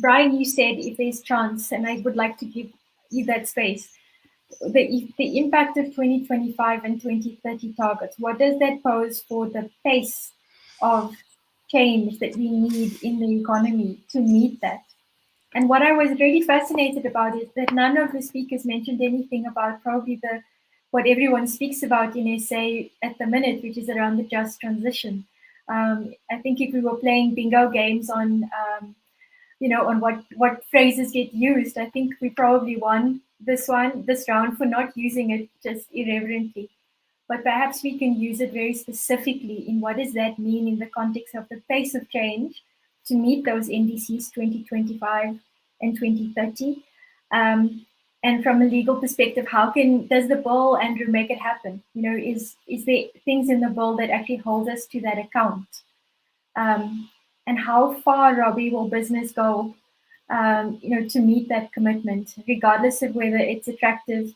Brian, you said if there's chance, and I would like to give you that space, the impact of 2025 and 2030 targets, what does that pose for the pace of change that we need in the economy to meet that? And what I was really fascinated about is that none of the speakers mentioned anything about probably what everyone speaks about in SA at the minute, which is around the just transition. I think if we were playing bingo games on what phrases get used, I think we probably won this round for not using it just irreverently. But perhaps we can use it very specifically in what does that mean in the context of the pace of change to meet those NDCs 2025 and 2030. And from a legal perspective, does the bill, Andrew, make it happen? Is there things in the bill that actually hold us to that account? And how far, Robbie, will business go, to meet that commitment, regardless of whether it's attractive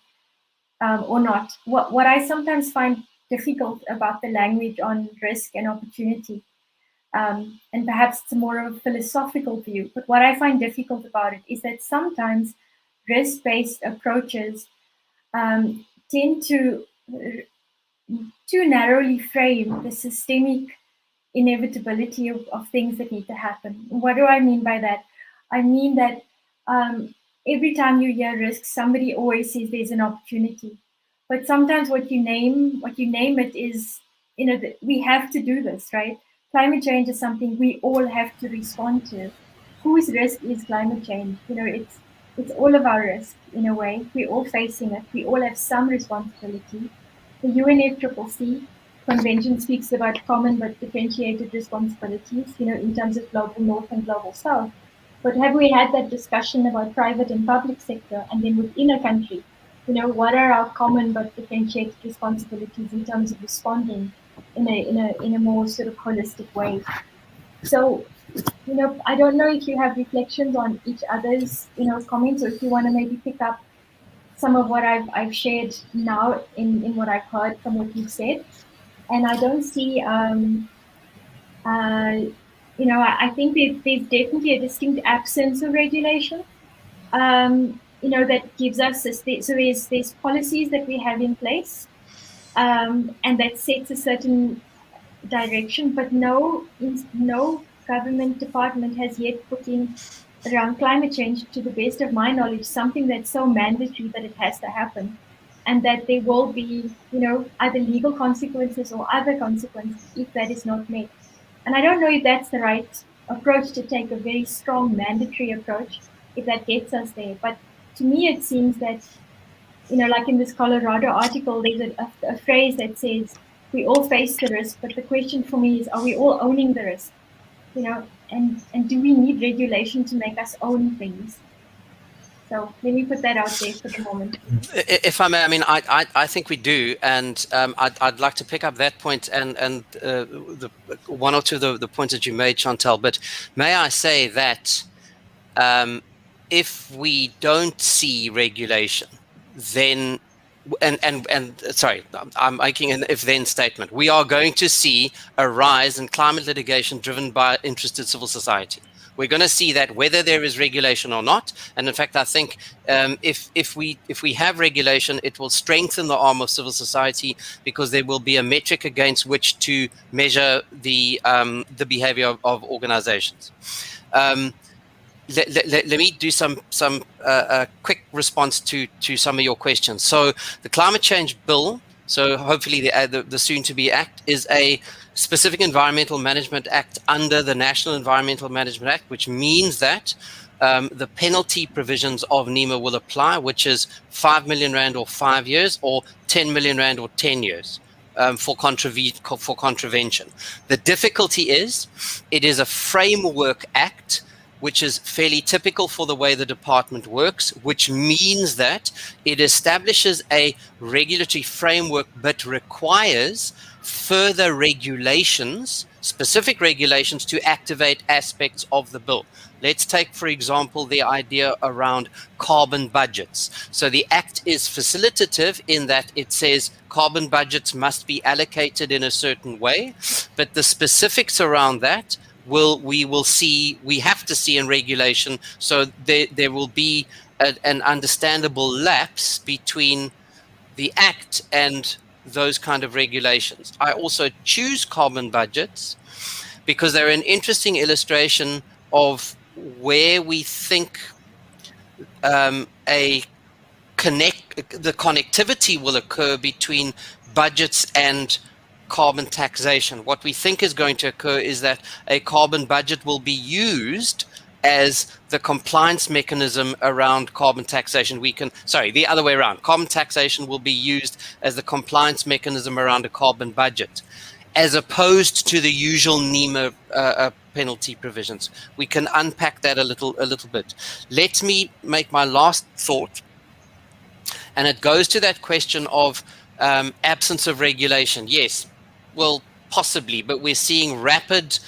or not? What I sometimes find difficult about the language on risk and opportunity, and perhaps it's more of a philosophical view, but what I find difficult about it is that sometimes risk-based approaches tend to too narrowly frame the systemic inevitability of things that need to happen. What do I mean by that? I mean that every time you hear risk, somebody always says there's an opportunity. But sometimes what you name it is, we have to do this, right? Climate change is something we all have to respond to. Whose risk is climate change? It's all of our risk in a way. We're all facing it. We all have some responsibility. The UNFCCC Convention speaks about common but differentiated responsibilities, in terms of global north and global south. But have we had that discussion about private and public sector, and then within a country, what are our common but differentiated responsibilities in terms of responding in a more sort of holistic way? So, I don't know if you have reflections on each other's, comments, or if you want to maybe pick up some of what I've shared now in what I've heard from what you've said. And I don't see, I think there's definitely a distinct absence of regulation, that gives us, so there's policies that we have in place, and that sets a certain direction, but no government department has yet put in around climate change, to the best of my knowledge, something that's so mandatory that it has to happen, and that there will be, either legal consequences or other consequences if that is not met. And I don't know if that's the right approach to take, a very strong mandatory approach, if that gets us there. But to me, it seems that, like in this Colorado article, there's a phrase that says, we all face the risk, but the question for me is, are we all owning the risk? And do we need regulation to make us own things? So let me put that out there for the moment. If I may, I mean, I think we do, and I'd like to pick up that point and the one or two of the points that you made, Chantal. But may I say that if we don't see regulation, then and sorry, I'm making an if-then statement. We are going to see a rise in climate litigation driven by interested civil society. We're going to see that whether there is regulation or not. And in fact, I think if we have regulation, it will strengthen the arm of civil society, because there will be a metric against which to measure the behavior of organizations. Let me do some quick response to some of your questions. So the climate change bill, so hopefully the soon-to-be act, is a specific environmental management act under the National Environmental Management Act, which means that the penalty provisions of NEMA will apply, which is 5 million rand or 5 years, or 10 million rand or 10 years. For contravention. The difficulty is, it is a framework act, which is fairly typical for the way the department works, which means that it establishes a regulatory framework but requires further regulations, specific regulations, to activate aspects of the bill. Let's take, for example, the idea around carbon budgets. So the act is facilitative in that it says carbon budgets must be allocated in a certain way, but the specifics around that we have to see in regulation. So there will be an understandable lapse between the act and those kind of regulations. I also choose carbon budgets because they're an interesting illustration of where we think the connectivity will occur between budgets and carbon taxation. What we think is going to occur is that a carbon budget will be used as the compliance mechanism around carbon taxation. The other way around. Carbon taxation will be used as the compliance mechanism around a carbon budget, as opposed to the usual NEMA penalty provisions. We can unpack that a little bit. Let me make my last thought, and it goes to that question of absence of regulation. Yes, well, possibly, but we're seeing rapid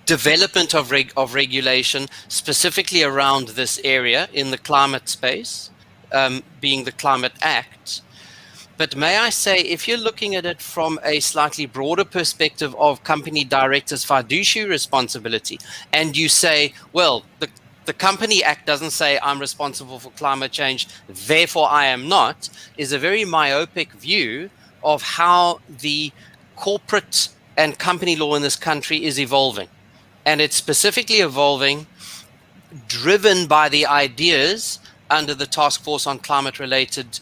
development of regulation, specifically around this area in the climate space, being the Climate Act. But may I say, if you're looking at it from a slightly broader perspective of company directors' fiduciary responsibility, and you say, well, the Company Act doesn't say I'm responsible for climate change, therefore I am not, is a very myopic view of how the corporate and company law in this country is evolving. And it's specifically evolving driven by the ideas under the Task Force on climate-related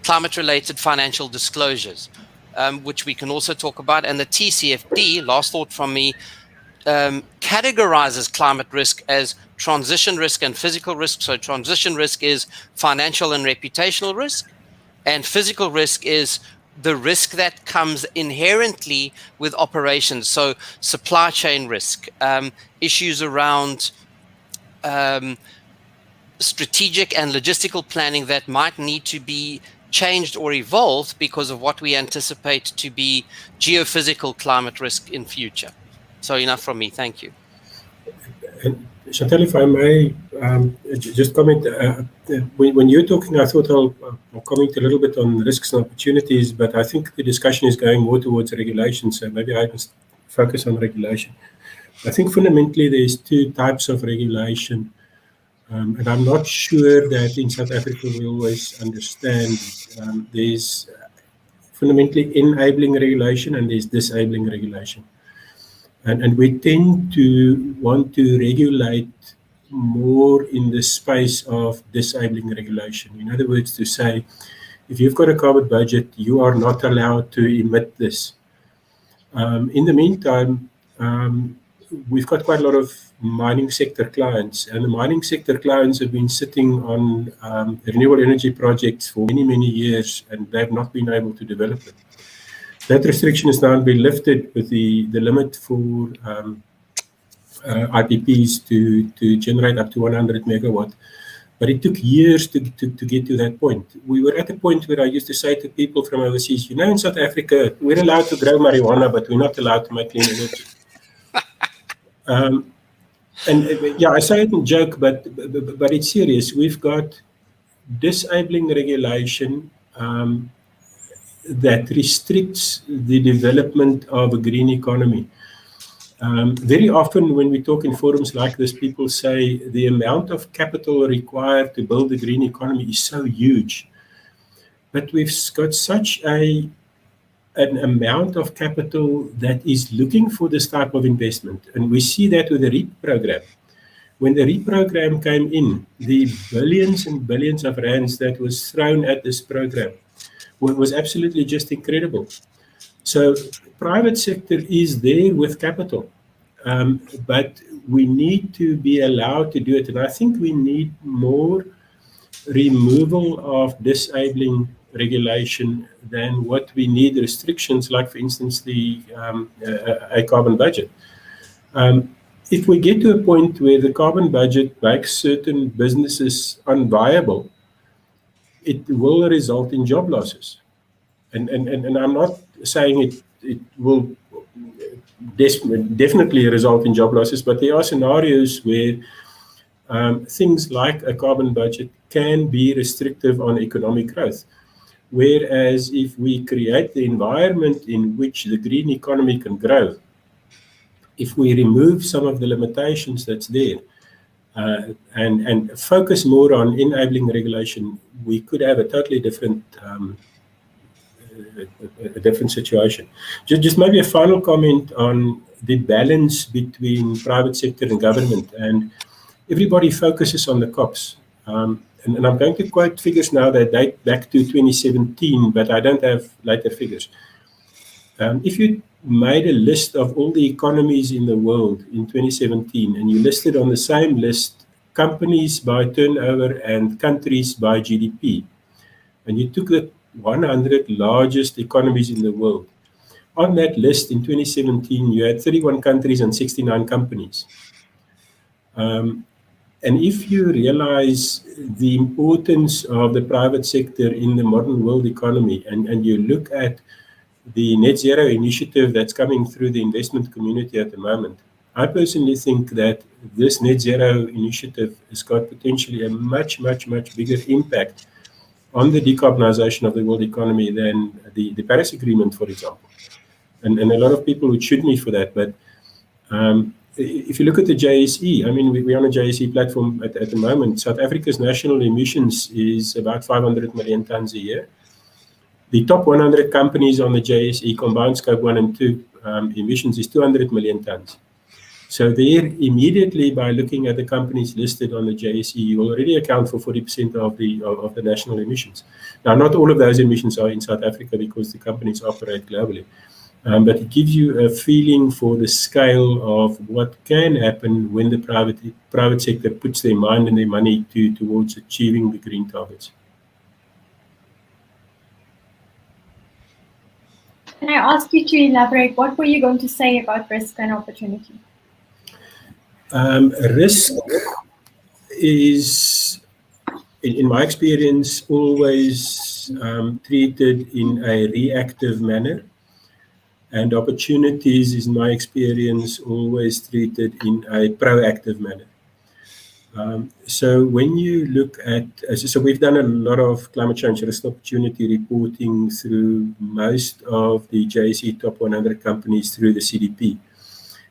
financial disclosures, which we can also talk about. And the TCFD, last thought from me, categorizes climate risk as transition risk and physical risk. So transition risk is financial and reputational risk, and physical risk is the risk that comes inherently with operations. So supply chain risk, issues around strategic and logistical planning that might need to be changed or evolved because of what we anticipate to be geophysical climate risk in future. So enough from me. Thank you. And Chantal, if I may just comment, when you're talking, I thought I'll comment a little bit on risks and opportunities, but I think the discussion is going more towards regulation, so maybe I must focus on regulation. I think fundamentally there's two types of regulation, and I'm not sure that in South Africa we always understand. There's fundamentally enabling regulation and there's disabling regulation. And we tend to want to regulate more in the space of disabling regulation. In other words, to say, if you've got a carbon budget, you are not allowed to emit this. In the meantime, we've got quite a lot of mining sector clients, and the mining sector clients have been sitting on renewable energy projects for many, many years, and they've not been able to develop them. That restriction has now been lifted with the limit for IPPs to generate up to 100 megawatt. But it took years to get to that point. We were at a point where I used to say to people from overseas, you know, in South Africa, we're allowed to grow marijuana, but we're not allowed to make clean energy. And yeah, I say it in joke, but it's serious. We've got disabling regulation that restricts the development of a green economy. Very often when we talk in forums like this, people say the amount of capital required to build a green economy is so huge. But we've got such an amount of capital that is looking for this type of investment. And we see that with the REAP program. When the REAP program came in, the billions and billions of rands that was thrown at this program was absolutely just incredible. So private sector is there with capital, but we need to be allowed to do it. And I think we need more removal of disabling regulation than what we need restrictions, like, for instance, a carbon budget. If we get to a point where the carbon budget makes certain businesses unviable, it will result in job losses. And I'm not saying it will definitely result in job losses, but there are scenarios where things like a carbon budget can be restrictive on economic growth. Whereas if we create the environment in which the green economy can grow, if we remove some of the limitations that's there, and focus more on enabling regulation, we could have a totally different situation. Just maybe a final comment on the balance between private sector and government. And everybody focuses on the COPs. And I'm going to quote figures now that date back to 2017, but I don't have later figures. If you made a list of all the economies in the world in 2017, and you listed on the same list companies by turnover and countries by GDP, and you took the 100 largest economies in the world, on that list in 2017, you had 31 countries and 69 companies. And if you realize the importance of the private sector in the modern world economy, and you look at the net zero initiative that's coming through the investment community at the moment, I personally think that this net zero initiative has got potentially a much, much, much bigger impact on the decarbonization of the world economy than the Paris Agreement, for example. And a lot of people would shoot me for that, but if you look at the JSE, I mean, we're on a JSE platform at the moment. South Africa's national emissions is about 500 million tons a year. The top 100 companies on the JSE combined scope 1 and 2 emissions is 200 million tons. So there, immediately by looking at the companies listed on the JSE, you already account for 40% of the national emissions. Now, not all of those emissions are in South Africa because the companies operate globally. But it gives you a feeling for the scale of what can happen when the private sector puts their mind and their money towards achieving the green targets. Can I ask you to elaborate? What were you going to say about risk and opportunity? Risk is, in my experience, always treated in a reactive manner. And opportunities is, in my experience, always treated in a proactive manner. So when you look at, so we've done a lot of climate change risk opportunity reporting through most of the JSE top 100 companies through the CDP.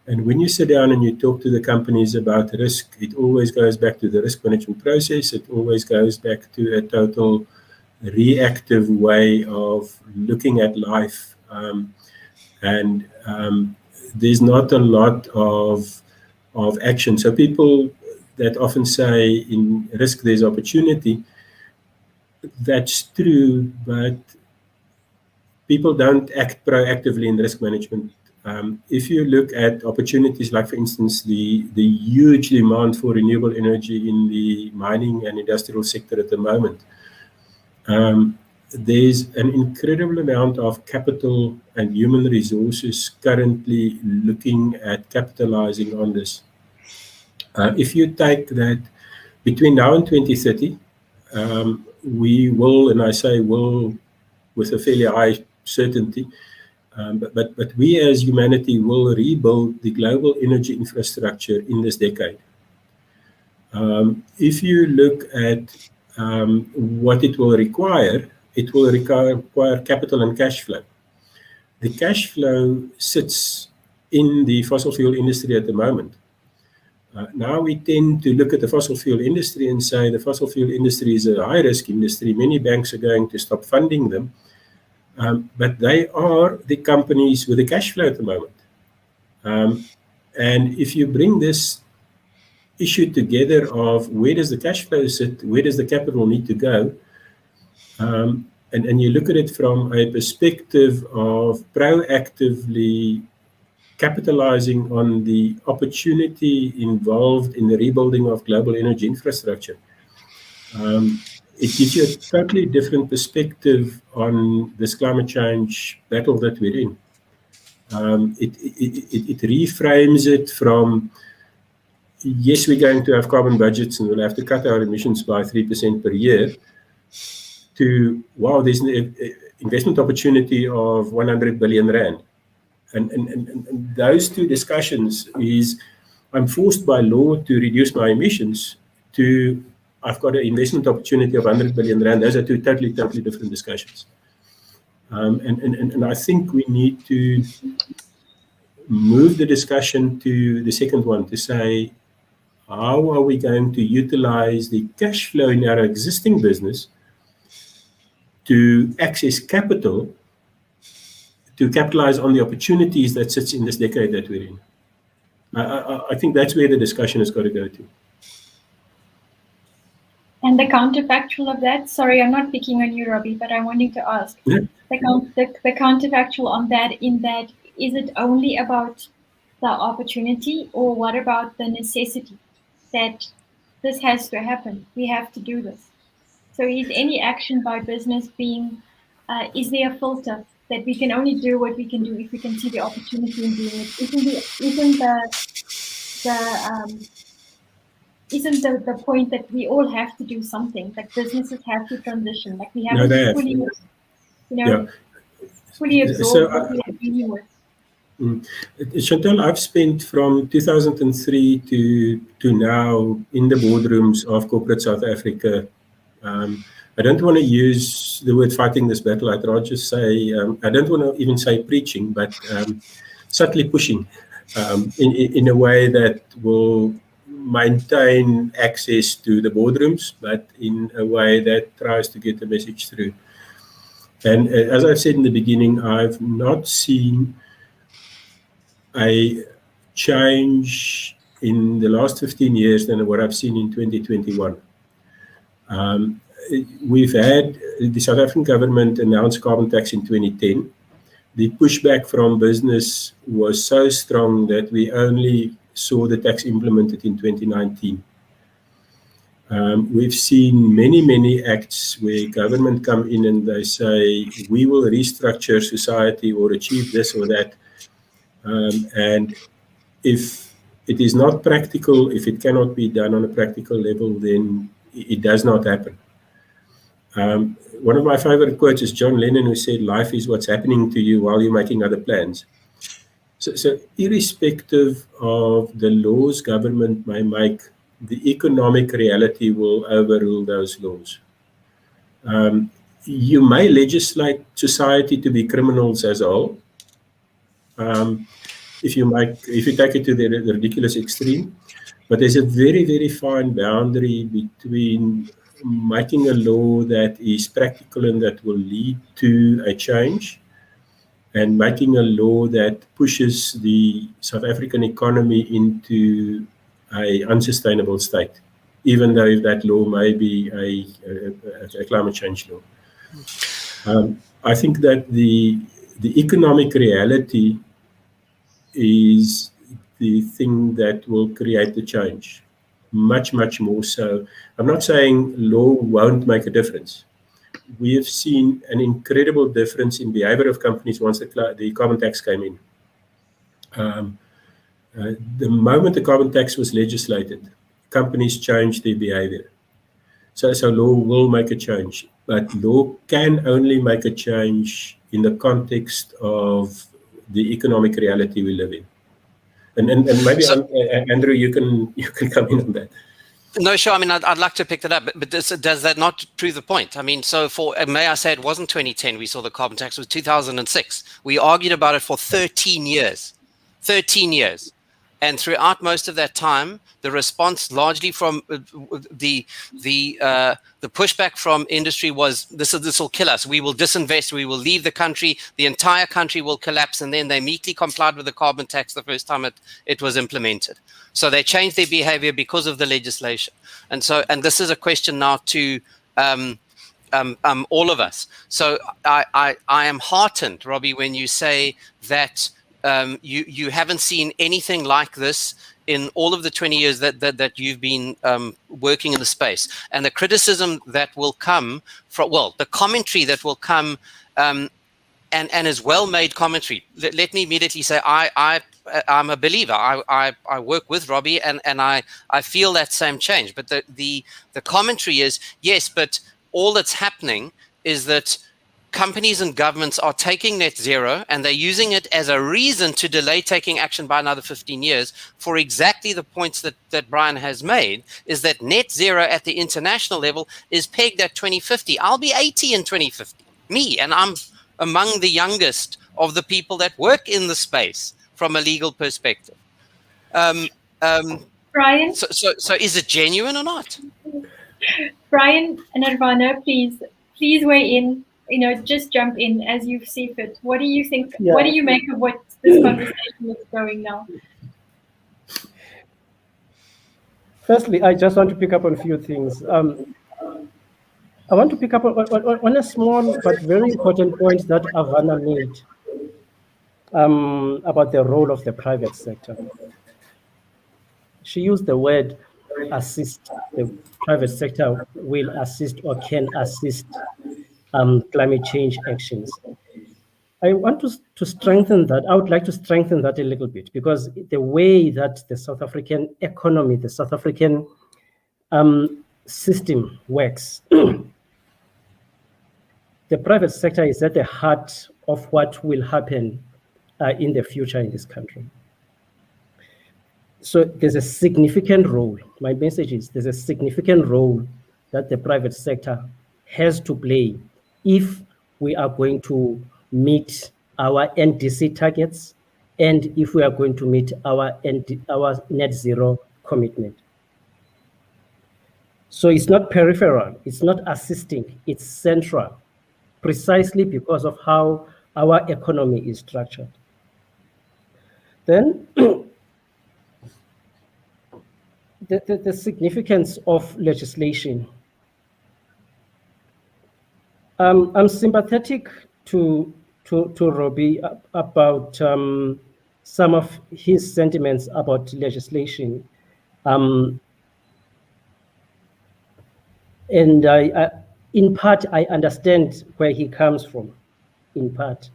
And when you sit down and you talk to the companies about risk, it always goes back to the risk management process. It always goes back to a total reactive way of looking at life. And there's not a lot of action. So people that often say in risk there's opportunity, that's true, but people don't act proactively in risk management. If you look at opportunities like, for instance, the huge demand for renewable energy in the mining and industrial sector at the moment, there's an incredible amount of capital and human resources currently looking at capitalizing on this. If you take that between now and 2030, we will, and I say will with a fairly high certainty, but we as humanity will rebuild the global energy infrastructure in this decade. If you look at what it will require capital and cash flow. The cash flow sits in the fossil fuel industry at the moment. Now we tend to look at the fossil fuel industry and say the fossil fuel industry is a high-risk industry. Many banks are going to stop funding them. But they are the companies with the cash flow at the moment. And if you bring this issue together of where does the cash flow sit, where does the capital need to go, and you look at it from a perspective of proactively capitalizing on the opportunity involved in the rebuilding of global energy infrastructure, it gives you a totally different perspective on this climate change battle that we're in. It reframes it from, yes, we're going to have carbon budgets and we'll have to cut our emissions by 3% per year, to, wow, there's an investment opportunity of 100 billion rand. And those two discussions is, I'm forced by law to reduce my emissions, to I've got an investment opportunity of 100 billion rand. Those are two totally different discussions. And I think we need to move the discussion to the second one, to say, how are we going to utilize the cash flow in our existing business to access capital, to capitalize on the opportunities that sits in this decade that we're in? I think that's where the discussion has got to go to. And the counterfactual of that, sorry, I'm not picking on you, Robbie, but I'm wanting to ask, the counterfactual on that, in that, is it only about the opportunity, or what about the necessity that this has to happen? We have to do this. So is any action by business being, is there a filter that we can only do what we can do if we can see the opportunity in doing it? Isn't the point that we all have to do something, like businesses have to transition, like we have to fully, fully absorb what we are dealing with? Chantal, I've spent from 2003 to now in the boardrooms of corporate South Africa. I don't want to use the word fighting this battle. I'd rather just say, I don't want to even say preaching, but subtly pushing in a way that will maintain access to the boardrooms, but in a way that tries to get the message through. And as I've said in the beginning, I've not seen a change in the last 15 years than what I've seen in 2021. We've had the South African government announce carbon tax in 2010. The pushback from business was so strong that we only saw the tax implemented in 2019. We've seen many acts where government come in and they say, we will restructure society or achieve this or that. And if it is not practical, if it cannot be done on a practical level, then it does not happen. One of my favorite quotes is John Lennon, who said, life is what's happening to you while you're making other plans. So irrespective of the laws government may make, the economic reality will overrule those laws. You may legislate society to be criminals as a whole, if you take it to the ridiculous extreme, but there's a very fine boundary between making a law that is practical and that will lead to a change, and making a law that pushes the South African economy into a unsustainable state, even though that law may be a climate change law. I think that the economic reality is the thing that will create the change, much, much more so. I'm not saying law won't make a difference. We have seen an incredible difference in behavior of companies once the carbon tax came in. The moment the carbon tax was legislated, companies changed their behavior. So law will make a change, but law can only make a change in the context of the economic reality we live in. And maybe Andrew, you can come in on that. No, sure. I mean, I'd like to pick that up, but does that not prove the point? I mean, so may I say it wasn't 2010 we saw the carbon tax, it was 2006. We argued about it for 13 years. 13 years. And throughout most of that time, the response largely from the pushback from industry was, this will kill us. We will disinvest. We will leave the country. The entire country will collapse. And then they meekly complied with the carbon tax the first time it was implemented. So they changed their behavior because of the legislation. And this is a question now to all of us. So I am heartened, Robbie, when you say that you haven't seen anything like this in all of the 20 years that you've been working in the space. And the criticism that will come from, well, the commentary that will come, and is well-made commentary. Let me immediately say I'm a believer. I work with Robbie and I feel that same change. But the commentary is, yes, but all that's happening is that companies and governments are taking net zero and they're using it as a reason to delay taking action by another 15 years for exactly the points that Brian has made, is that net zero at the international level is pegged at 2050. I'll be 80 in 2050, me, and I'm among the youngest of the people that work in the space from a legal perspective. Brian? So is it genuine or not? Brian and Nirvana, please weigh in. Just jump in as you see fit. What do you think? Yeah. What do you make of what this conversation is going now? Firstly, I just want to pick up on a few things. I want to pick up on a small but very important point that Avana made about the role of the private sector. She used the word assist. The private sector will assist or can assist climate change actions. I want to strengthen that. I would like to strengthen that a little bit, because the way that the South African economy, the South African system works, the private sector is at the heart of what will happen in the future in this country. So there's a significant role. My message is there's a significant role that the private sector has to play if we are going to meet our NDC targets and if we are going to meet our net zero commitment. So it's not peripheral, it's not assisting, it's central, precisely because of how our economy is structured. Then the significance of legislation. I'm sympathetic to Robbie about some of his sentiments about legislation, and in part I understand where he comes from. In part,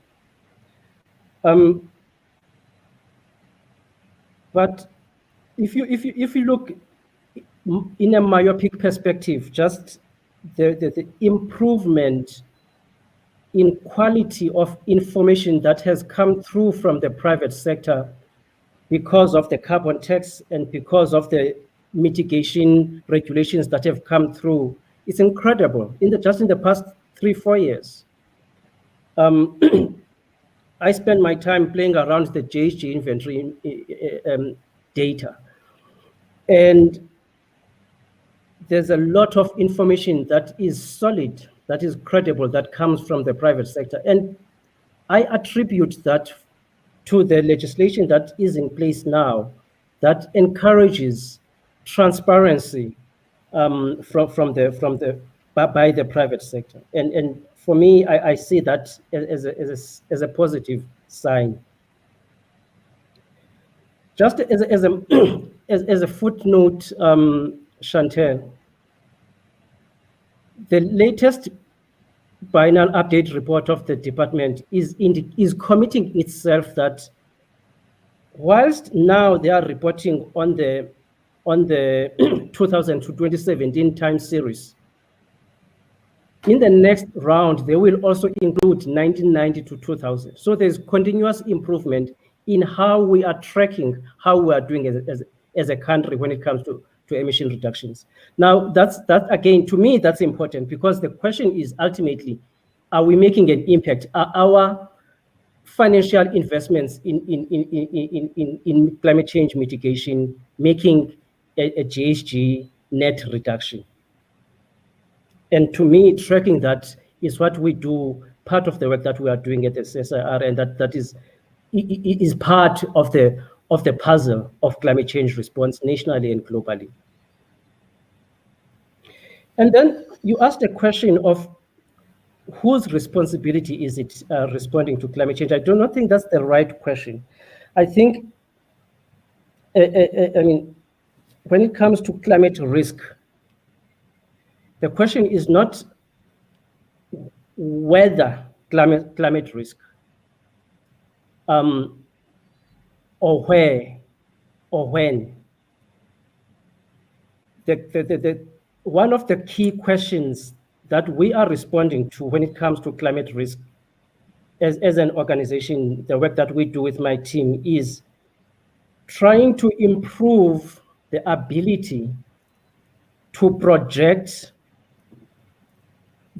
but if you look in a myopic perspective, just the improvement in quality of information that has come through from the private sector because of the carbon tax and because of the mitigation regulations that have come through, it's incredible. Just in the past 3-4 years, I spent my time playing around the GHG inventory data, and there's a lot of information that is solid, that is credible, that comes from the private sector. And I attribute that to the legislation that is in place now that encourages transparency by the private sector. And for me, I see that as a positive sign. Just as a footnote, Chantel, the latest biennial update report of the department is committing itself that whilst now they are reporting on the 2000 to 2017 time series, in the next round they will also include 1990 to 2000. So there's continuous improvement in how we are tracking how we are doing as a country when it comes to emission reductions. Now, that again, to me, that's important, because the question is ultimately, are we making an impact? Are our financial investments in climate change mitigation making a GHG net reduction? And to me, tracking that is what we do, part of the work that we are doing at the CSIR, and that is part of the puzzle of climate change response nationally and globally. And then you asked a question of whose responsibility is it responding to climate change? I do not think that's the right question. I think, I mean, when it comes to climate risk, the question is not whether climate risk, or where, or when. One of the key questions that we are responding to when it comes to climate risk as an organization, the work that we do with my team, is trying to improve the ability to project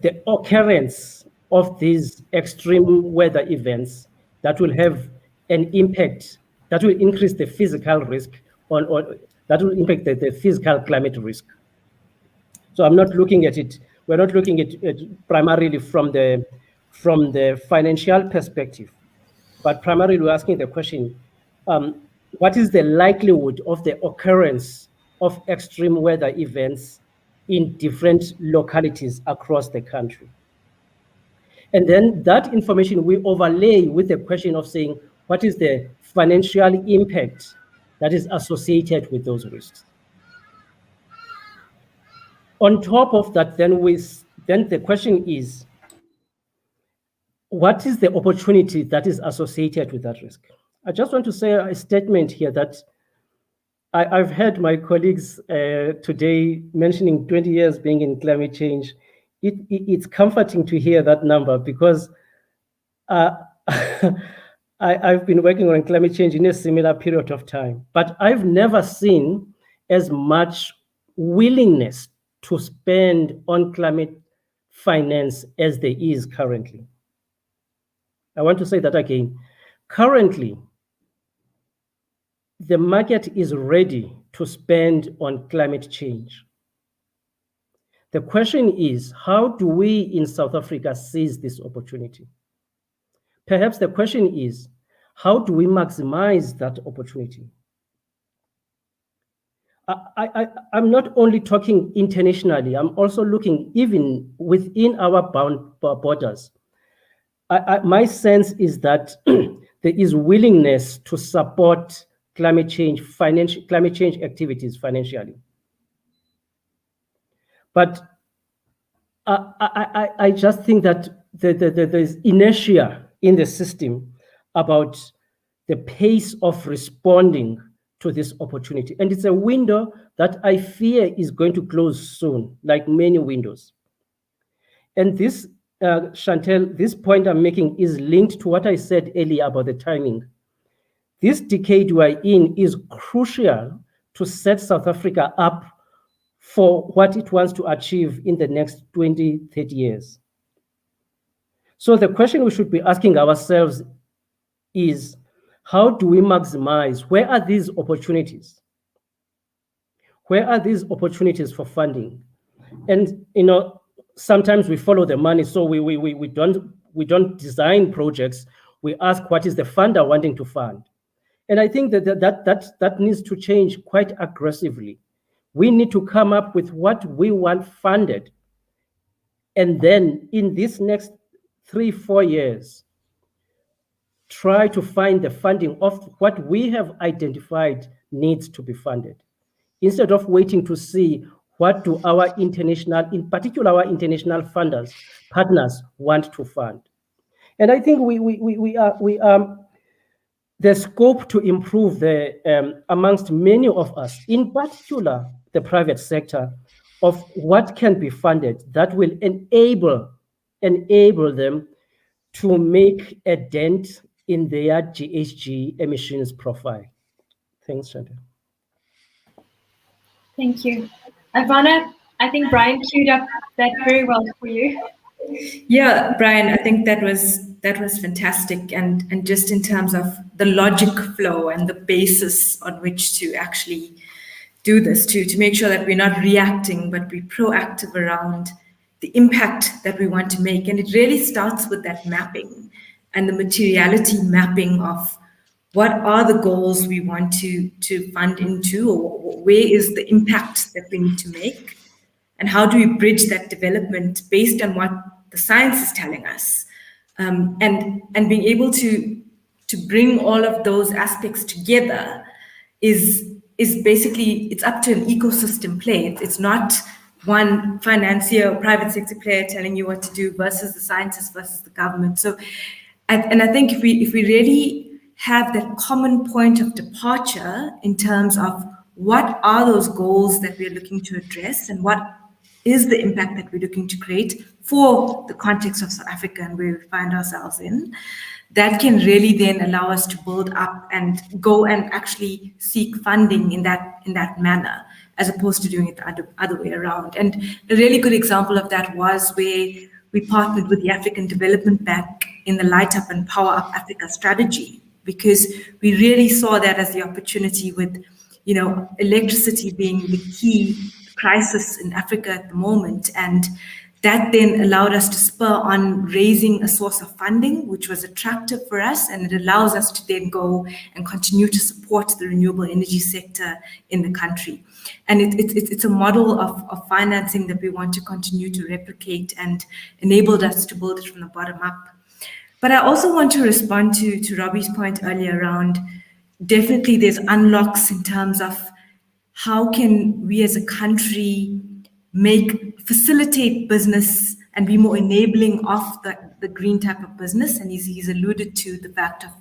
the occurrence of these extreme weather events that will have an impact, that will increase the physical risk, or that will impact the physical climate risk. So I'm not looking at it, we're not looking at it primarily from the financial perspective, but primarily we're asking the question, what is the likelihood of the occurrence of extreme weather events in different localities across the country? And then that information we overlay with the question of saying, what is the financial impact that is associated with those risks? On top of that, then the question is, what is the opportunity that is associated with that risk? I just want to say a statement here that I've heard my colleagues today mentioning 20 years being in climate change. It's comforting to hear that number, because I've been working on climate change in a similar period of time, but I've never seen as much willingness to spend on climate finance as there is currently. I want to say that again. Currently, the market is ready to spend on climate change. The question is, how do we in South Africa seize this opportunity? Perhaps the question is, how do we maximize that opportunity? I'm not only talking internationally, I'm also looking even within our borders. My sense is that there is willingness to support climate change activities financially. But I just think that there's inertia in the system about the pace of responding to this opportunity. And it's a window that I fear is going to close soon, like many windows. And this, Chantel, this point I'm making is linked to what I said earlier about the timing. This decade we're in is crucial to set South Africa up for what it wants to achieve in the next 20, 30 years. So the question we should be asking ourselves is, how do we maximize? Where are these opportunities? Where are these opportunities for funding? And sometimes we follow the money, so we don't design projects We ask, what is the funder wanting to fund? And I think that needs to change quite aggressively. We need to come up with what we want funded. And then in this next 3-4 years, try to find the funding of what we have identified needs to be funded, instead of waiting to see what do our international, in particular our international funders, partners want to fund. And I think we are the scope to improve the amongst many of us, in particular the private sector, of what can be funded that will enable them to make a dent in their GHG emissions profile. Thanks, Chantal. Thank you. Ivana, I think Brian queued up that very well for you. Yeah, Brian, I think that was fantastic, and just in terms of the logic flow and the basis on which to actually do this, to make sure that we're not reacting, but we're proactive around the impact that we want to make. And it really starts with that mapping and the materiality mapping of what are the goals we want to fund into, or where is the impact that we need to make, and how do we bridge that development based on what the science is telling us, and being able to bring all of those aspects together is basically, it's up to an ecosystem play. It's not one financier or private sector player telling you what to do versus the scientists versus the government. So, and I think if we really have that common point of departure in terms of what are those goals that we're looking to address, and what is the impact that we're looking to create for the context of South Africa and where we find ourselves in, that can really then allow us to build up and go and actually seek funding in that manner, as opposed to doing it the other way around. And a really good example of that was where we partnered with the African Development Bank in the Light Up and Power Up Africa strategy, because we really saw that as the opportunity with, electricity being the key crisis in Africa at the moment. And that then allowed us to spur on raising a source of funding, which was attractive for us, and it allows us to then go and continue to support the renewable energy sector in the country. And it's a model of financing that we want to continue to replicate, and enabled us to build it from the bottom up. But I also want to respond to Robbie's point earlier around, definitely there's unlocks in terms of how can we as a country facilitate business and be more enabling of the green type of business. And he's alluded to the fact of,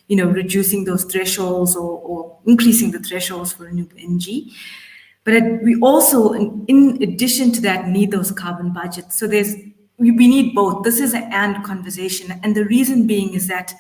reducing those thresholds or increasing the thresholds for renewable energy. But we also, in addition to that, need those carbon budgets. So we need both. This is an and conversation. And the reason being is that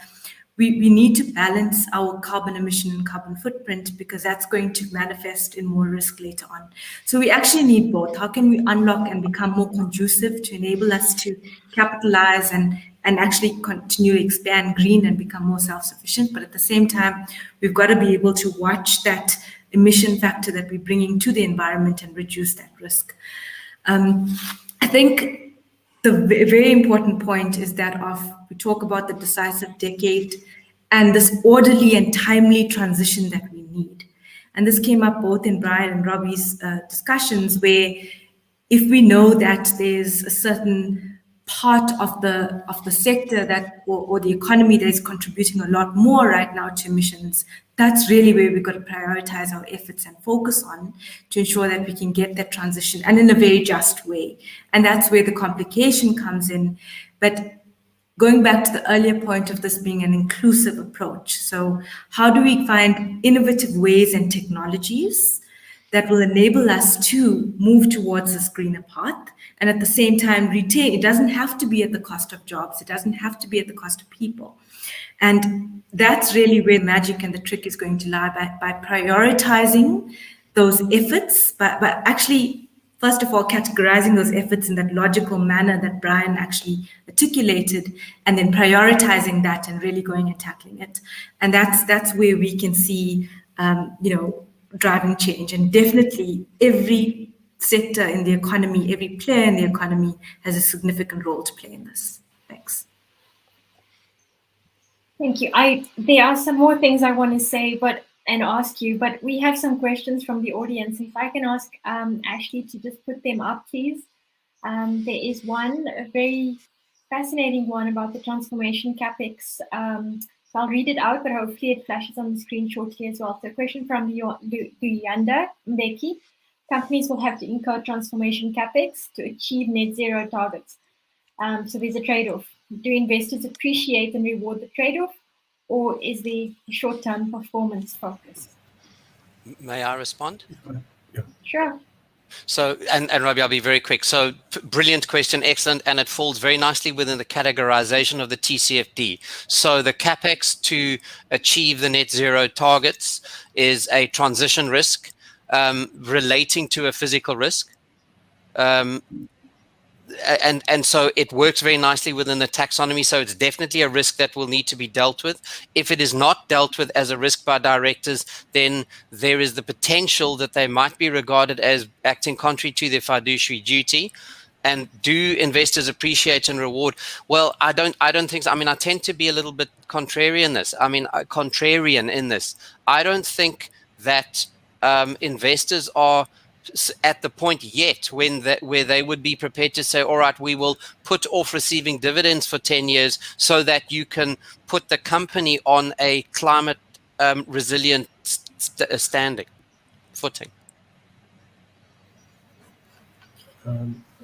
we need to balance our carbon emission and carbon footprint, because that's going to manifest in more risk later on. So we actually need both. How can we unlock and become more conducive to enable us to capitalize and actually continue to expand green and become more self-sufficient? But at the same time, we've got to be able to watch that emission factor that we're bringing to the environment and reduce that risk. I think the very important point is that we talk about the decisive decade and this orderly and timely transition that we need. And this came up both in Brian and Robbie's discussions, where if we know that there's a certain part of the sector that or the economy that is contributing a lot more right now to emissions, that's really where we've got to prioritize our efforts and focus on, to ensure that we can get that transition, and in a very just way. And that's where the complication comes in. But going back to the earlier point of this being an inclusive approach. So how do we find innovative ways and technologies that will enable us to move towards this greener path, and at the same time retain, it doesn't have to be at the cost of jobs, it doesn't have to be at the cost of people. And that's really where magic and the trick is going to lie, by prioritizing those efforts, but actually, first of all, categorizing those efforts in that logical manner that Brian actually articulated, and then prioritizing that and really going and tackling it. And that's where we can see, driving change. And definitely every sector in the economy, every player in the economy has a significant role to play in this. Thanks. Thank you. There are some more things I want to say, and ask you, but we have some questions from the audience. If I can ask Ashley to just put them up, please. There is one, a very fascinating one about the transformation capex. So I'll read it out, but hopefully it flashes on the screen shortly as well. So a question from Luyanda Mbeki. Companies will have to incur transformation capex to achieve net zero targets. So there's a trade-off. Do investors appreciate and reward the trade-off, or is the short-term performance focus? May I respond? Yeah. Sure. So, and Robbie, I'll be very quick. So, brilliant question, excellent, and it falls very nicely within the categorization of the TCFD. So, the capex to achieve the net zero targets is a transition risk relating to a physical risk. And so it works very nicely within the taxonomy. So it's definitely a risk that will need to be dealt with. If it is not dealt with as a risk by directors, then there is the potential that they might be regarded as acting contrary to their fiduciary duty. And do investors appreciate and reward? Well, I don't think so. I mean, I tend to be a little bit contrarian in this. I don't think that investors are at the point yet where they would be prepared to say, all right, we will put off receiving dividends for 10 years so that you can put the company on a climate resilient standing footing.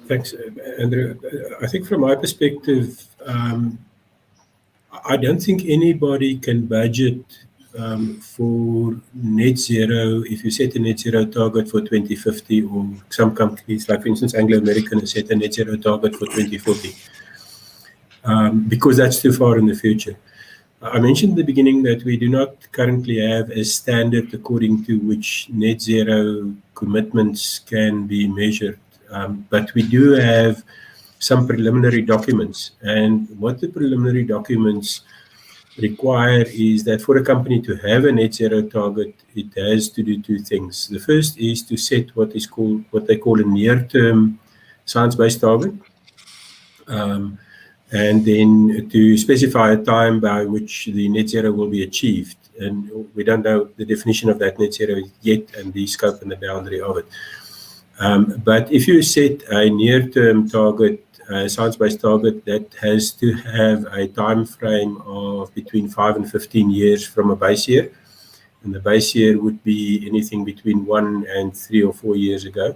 Thanks, Andrew. I think from my perspective, I don't think anybody can budget for net zero. If you set a net zero target for 2050, or some companies, like for instance Anglo American, has set a net zero target for 2040, because that's too far in the future. I mentioned at the beginning that we do not currently have a standard according to which net zero commitments can be measured, but we do have some preliminary documents, and what the preliminary documents require is that for a company to have a net zero target, it has to do two things. The first is to set what they call a near-term science-based target, and then to specify a time by which the net zero will be achieved. And we don't know the definition of that net zero yet, and the scope and the boundary of it. But if you set a near-term target, a science-based target, that has to have a time frame of between 5 and 15 years from a base year, and the base year would be anything between 1 and 3 or 4 years ago,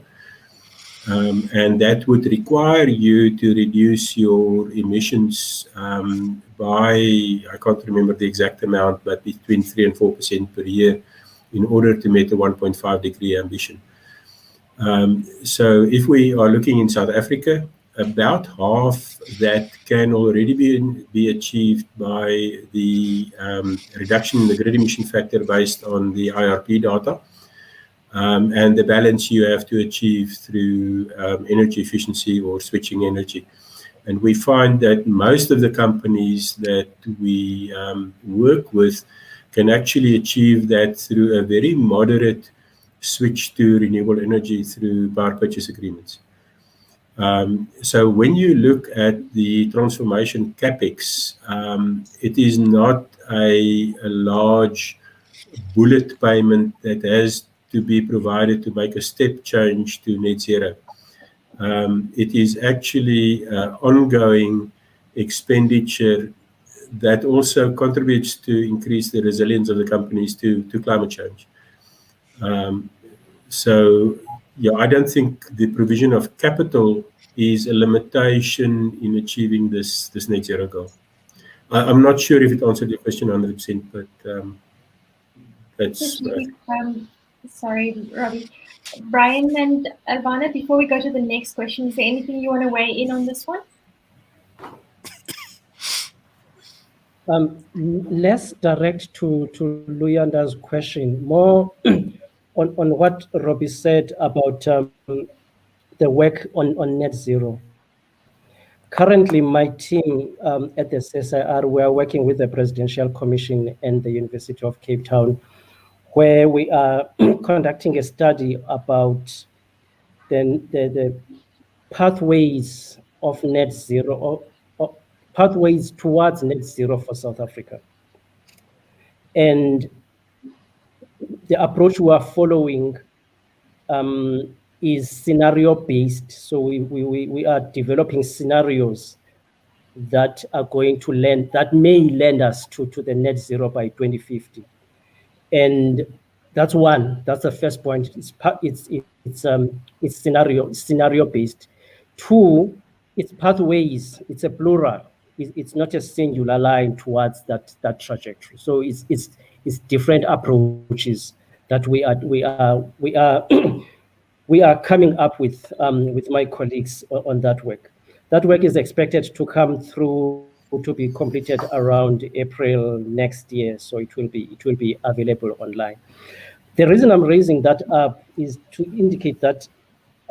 and that would require you to reduce your emissions by, I can't remember the exact amount, but between 3 and 4% per year in order to meet the 1.5 degree ambition. So if we are looking in South Africa, about half that can already be achieved by the reduction in the grid emission factor based on the IRP data, and the balance you have to achieve through energy efficiency or switching energy. And we find that most of the companies that we work with can actually achieve that through a very moderate switch to renewable energy through power purchase agreements. So when you look at the transformation capex, it is not a large bullet payment that has to be provided to make a step change to net zero. It is actually ongoing expenditure that also contributes to increase the resilience of the companies to climate change. So, yeah, I don't think the provision of capital is a limitation in achieving this net zero goal. I'm not sure if it answered your question 100%, but that's sorry, Robbie. Brian and Alvana, before we go to the next question, is there anything you want to weigh in on this one? Less direct to Luyanda's question, more on what Robbie said about the work on net zero. Currently, my team at the CSIR, we are working with the Presidential Commission and the University of Cape Town, where we are conducting a study about the pathways of net zero, or pathways towards net zero for South Africa. And the approach we are following is scenario-based. So we are developing scenarios that are going to may lend us to the net zero by 2050. And that's one. That's the first point. It's scenario based. Two, it's pathways. It's a plural. It's not a singular line towards that trajectory. So it's different approaches that we are coming up with my colleagues on that work. That work is expected to come through to be completed around April next year, so it will be available online. The reason I'm raising that up is to indicate that,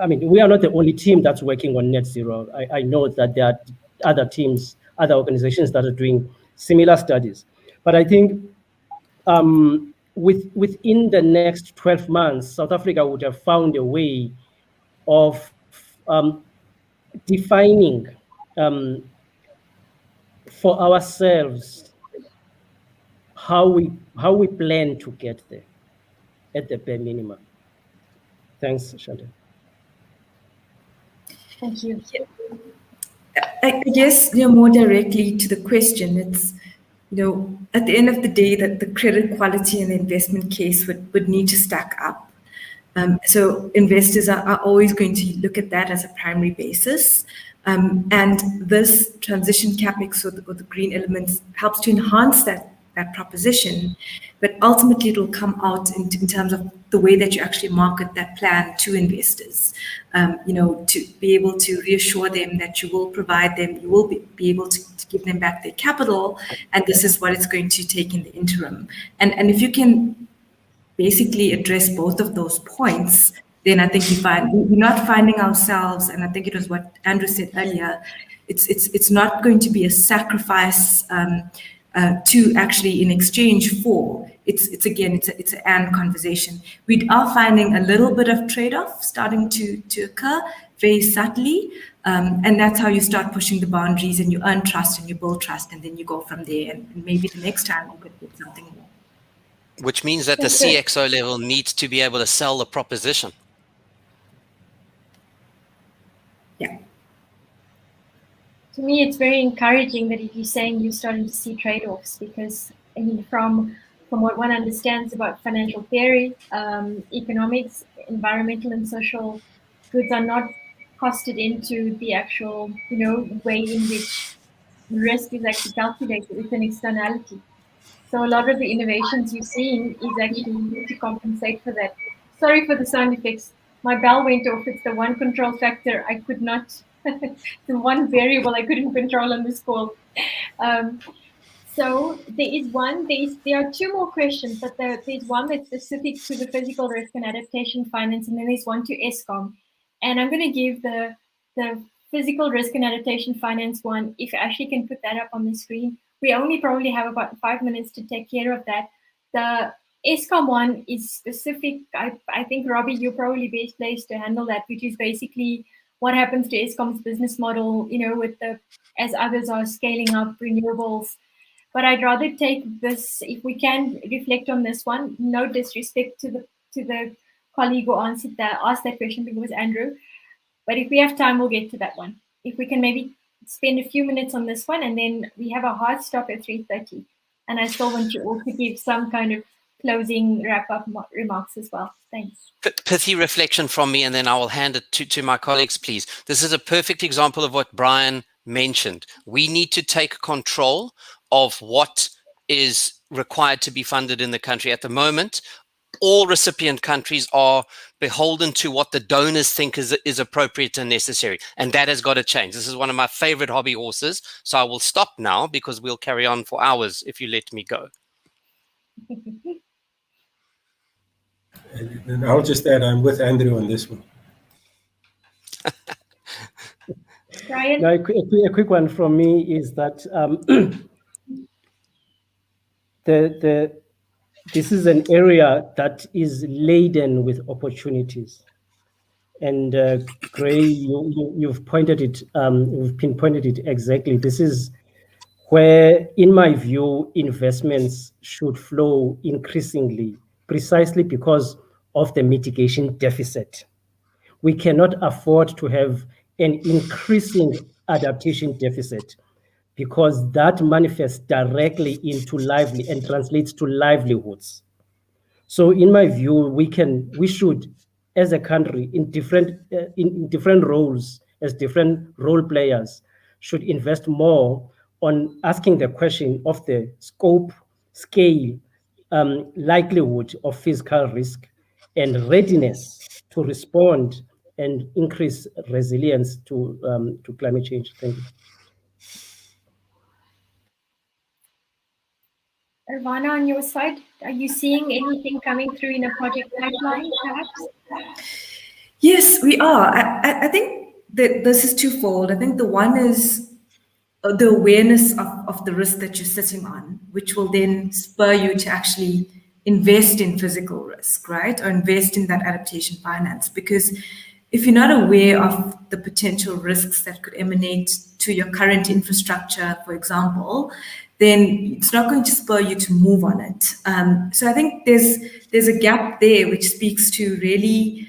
I mean, we are not the only team that's working on net zero. I know that there are other teams, other organizations that are doing similar studies, but I think within the next 12 months, South Africa would have found a way of defining for ourselves how we plan to get there at the bare minimum. Thanks, Chantal. Thank you. I guess, more directly to the question, it's, at the end of the day, that the credit quality and the investment case would need to stack up. So investors are always going to look at that as a primary basis. And this transition capex or the green elements helps to enhance that proposition, but ultimately it will come out in terms of the way that you actually market that plan to investors. To be able to reassure them that you will provide them, you will be able to give them back their capital, and this is what it's going to take in the interim. And if you can basically address both of those points, then I think we're not finding ourselves, and I think it was what Andrew said earlier, it's not going to be a sacrifice to actually in exchange for. It's an and conversation. We are finding a little bit of trade-off starting to occur very subtly, and that's how you start pushing the boundaries, and you earn trust and you build trust, and then you go from there, and maybe the next time you could get something more. Which means that the CXO level needs to be able to sell the proposition. Yeah. To me, it's very encouraging that if you're saying you're starting to see trade-offs, because I mean, from what one understands about financial theory, economics, environmental and social goods are not costed into the actual, way in which risk is actually calculated. It's an externality. So a lot of the innovations you're seeing is actually to compensate for that. Sorry for the sound effects. My bell went off. It's the one control factor I could not, the one variable I couldn't control on this call. So there are two more questions, but there's one that's specific to the physical risk and adaptation finance, and then there's one to ESCOM. And I'm going to give the physical risk and adaptation finance one, if Ashley can put that up on the screen. We only probably have about 5 minutes to take care of that. The ESCOM one is specific. I think, Robbie, you're probably best placed to handle that, which is basically what happens to ESCOM's business model, as others are scaling up renewables. But I'd rather take this, if we can reflect on this one, no disrespect to the colleague who asked that question, because it was Andrew. But if we have time, we'll get to that one. If we can maybe spend a few minutes on this one, and then we have a hard stop at 3:30. And I still want you all to give some kind of closing wrap-up remarks as well. Thanks. Pithy reflection from me, and then I will hand it to my colleagues, please. This is a perfect example of what Brian mentioned. We need to take control of what is required to be funded in the country. At the moment, all recipient countries are beholden to what the donors think is appropriate and necessary. And that has got to change. This is one of my favorite hobby horses. So I will stop now, because we'll carry on for hours if you let me go. And I'll just add, I'm with Andrew on this one. Brian? Now, a quick one from me is that this is an area that is laden with opportunities, and Gray, you've pointed it, you've pinpointed it exactly. This is where, in my view, investments should flow increasingly, precisely because of the mitigation deficit. We cannot afford to have an increasing adaptation deficit, because that manifests directly into and translates to livelihoods. So in my view, we should, as a country, in different roles, as different role players, should invest more on asking the question of the scope, scale, likelihood of physical risk, and readiness to respond and increase resilience to climate change. Thank you. Irvana, on your side, are you seeing anything coming through in a project pipeline, perhaps? Yes, we are. I think that this is twofold. I think the one is the awareness of the risk that you're sitting on, which will then spur you to actually invest in physical risk, right? Or invest in that adaptation finance. Because if you're not aware of the potential risks that could emanate to your current infrastructure, for example, then it's not going to spur you to move on it. So I think there's a gap there which speaks to really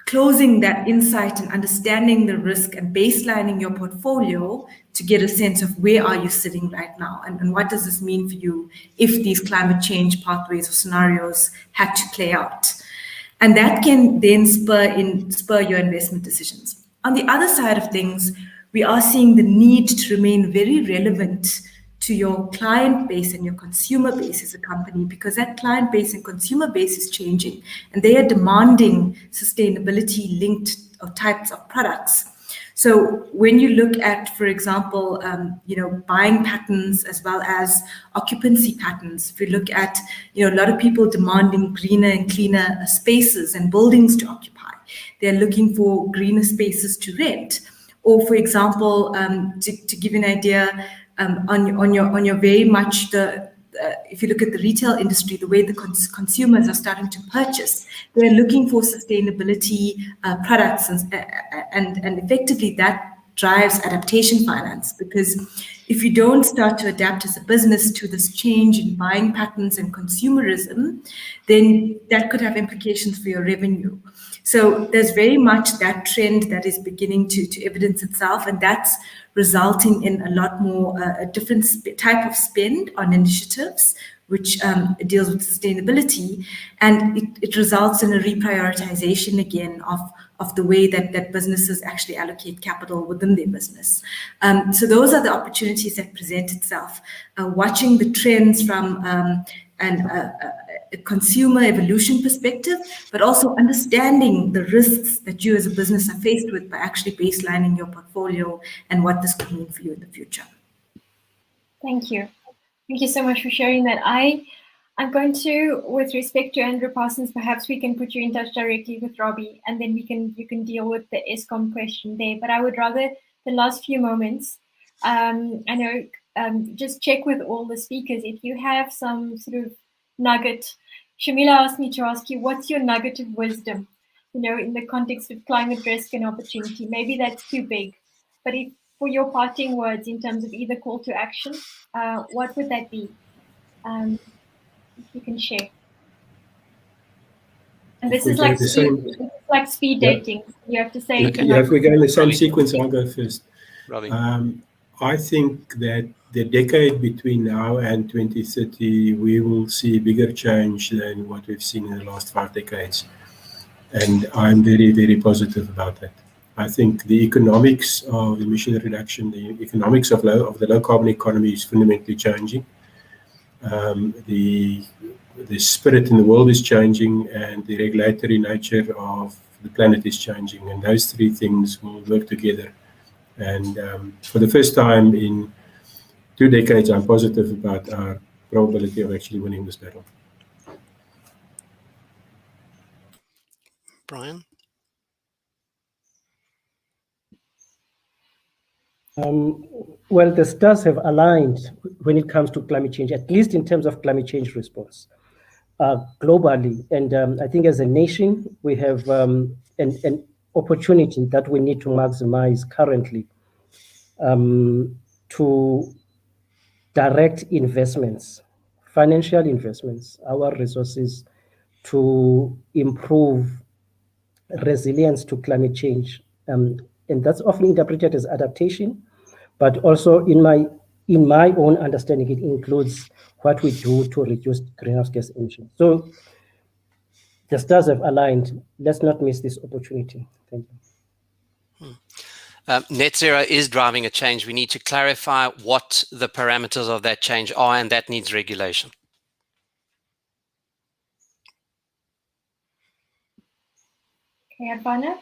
closing that insight and understanding the risk and baselining your portfolio to get a sense of where are you sitting right now and what does this mean for you if these climate change pathways or scenarios had to play out. And that can then spur your investment decisions. On the other side of things, we are seeing the need to remain very relevant to your client base and your consumer base as a company, because that client base and consumer base is changing and they are demanding sustainability linked types of products. So when you look at, for example, buying patterns as well as occupancy patterns, if you look at, a lot of people demanding greener and cleaner spaces and buildings to occupy, they're looking for greener spaces to rent. Or, for example, to give you an idea, on your very much if you look at the retail industry, the way the consumers are starting to purchase, they're looking for sustainability products, and effectively that drives adaptation finance. Because if you don't start to adapt as a business to this change in buying patterns and consumerism, then that could have implications for your revenue. So there's very much that trend that is beginning to evidence itself, and that's resulting in a lot more a different type of spend on initiatives, which deals with sustainability, and it results in a reprioritization again of the way that businesses actually allocate capital within their business. So those are the opportunities that present itself. Watching the trends from a consumer evolution perspective, but also understanding the risks that you as a business are faced with by actually baselining your portfolio and what this could mean for you in the future. Thank you. Thank you so much for sharing that. I'm going to, with respect to Andrew Parsons, perhaps we can put you in touch directly with Robbie, and then you can deal with the ESCOM question there. But I would rather the last few moments, just check with all the speakers if you have some sort of nugget. Shamila asked me to ask you, what's your nugget of wisdom, in the context of climate risk and opportunity? Maybe that's too big, but if for your parting words in terms of either call to action, what would that be? If you can share. And this is like speed dating. You have to say. Okay. Yeah, if we go in the same sequence, I'll go first. Robbie. I think that the decade between now and 2030, we will see bigger change than what we've seen in the last 5 decades. And I'm very, very positive about that. I think the economics of emission reduction, the economics of the low carbon economy is fundamentally changing. The spirit in the world is changing, and the regulatory nature of the planet is changing. And those 3 things will work together. And for the first time in 2 decades, I'm positive about our probability of actually winning this battle. Brian? Well, the stars have aligned when it comes to climate change, at least in terms of climate change response globally. And I think as a nation, we have an opportunity that we need to maximize currently to direct investments, financial investments, our resources to improve resilience to climate change. And that's often interpreted as adaptation, but also in my own understanding, it includes what we do to reduce greenhouse gas emissions. So the stars have aligned. Let's not miss this opportunity. Thank you. Net zero is driving a change. We need to clarify what the parameters of that change are, and that needs regulation. Okay, Advana?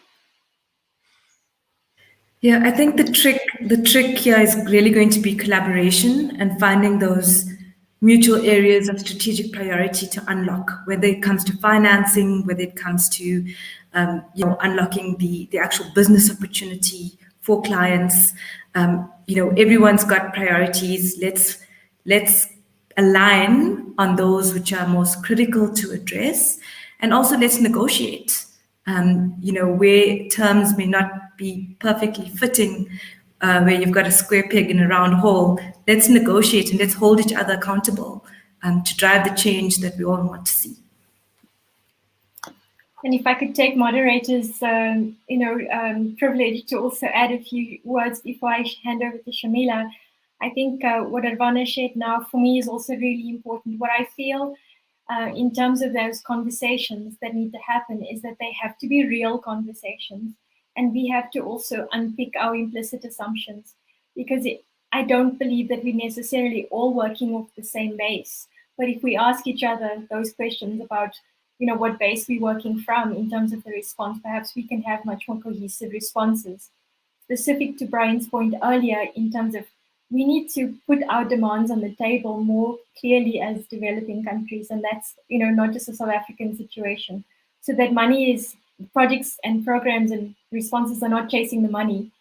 Yeah, I think the trick here is really going to be collaboration and finding those mutual areas of strategic priority to unlock, whether it comes to financing, whether it comes to unlocking the actual business opportunity for clients. Everyone's got priorities. Let's align on those which are most critical to address, and also let's negotiate. Where terms may not be perfectly fitting, where you've got a square peg in a round hole, let's negotiate and let's hold each other accountable to drive the change that we all want to see. And if I could take moderator's, privilege to also add a few words before I hand over to Shamila, I think what Advana shared now for me is also really important. What I feel in terms of those conversations that need to happen is that they have to be real conversations, and we have to also unpick our implicit assumptions, because I don't believe that we're necessarily all working off the same base. But if we ask each other those questions about what base we're working from in terms of the response, perhaps we can have much more cohesive responses. Specific to Brian's point earlier, in terms of we need to put our demands on the table more clearly as developing countries, and that's not just a South African situation. So that projects and programs and responses are not chasing the money,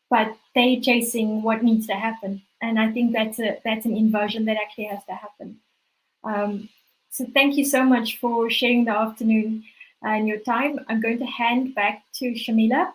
but they chasing what needs to happen. And I think that's an inversion that actually has to happen. So thank you so much for sharing the afternoon and your time. I'm going to hand back to Shamila.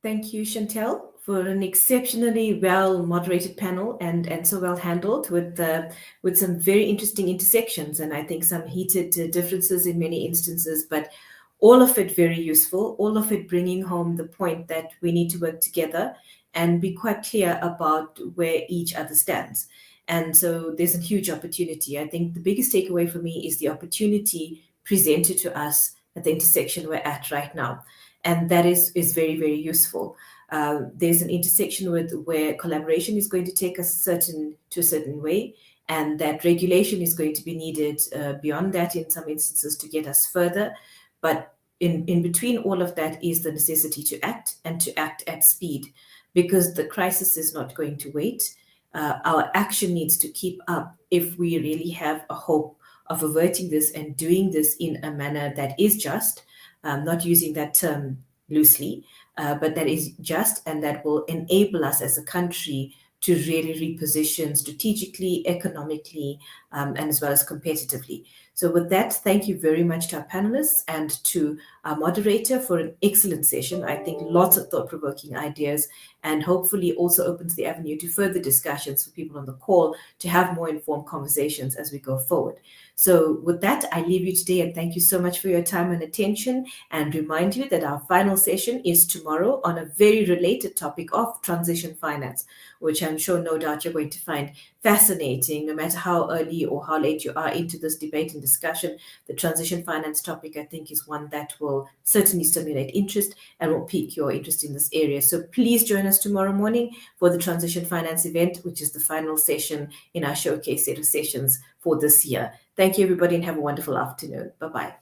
Thank you, Chantel, for an exceptionally well moderated panel and so well handled with some very interesting intersections, and I think some heated differences in many instances, but all of it very useful, all of it bringing home the point that we need to work together and be quite clear about where each other stands. And so there's a huge opportunity. I think the biggest takeaway for me is the opportunity presented to us at the intersection we're at right now. And that is very, very useful. There's an intersection where collaboration is going to take us to a certain way, and that regulation is going to be needed beyond that in some instances to get us further. But in between all of that is the necessity to act, and to act at speed, because the crisis is not going to wait. Our action needs to keep up if we really have a hope of averting this and doing this in a manner that is just, not using that term loosely, but that is just, and that will enable us as a country to really reposition strategically, economically, and as well as competitively. So with that, thank you very much to our panelists and to our moderator for an excellent session. I think lots of thought-provoking ideas, and hopefully also opens the avenue to further discussions for people on the call to have more informed conversations as we go forward. So with that, I leave you today, and thank you so much for your time and attention, and remind you that our final session is tomorrow on a very related topic of transition finance, which I'm sure no doubt you're going to find fascinating, no matter how early or how late you are into this debate and discussion. The transition finance topic, I think, is one that will certainly stimulate interest and will pique your interest in this area. So please join us tomorrow morning for the transition finance event, which is the final session in our showcase set of sessions for this year. Thank you, everybody, and have a wonderful afternoon. Bye-bye.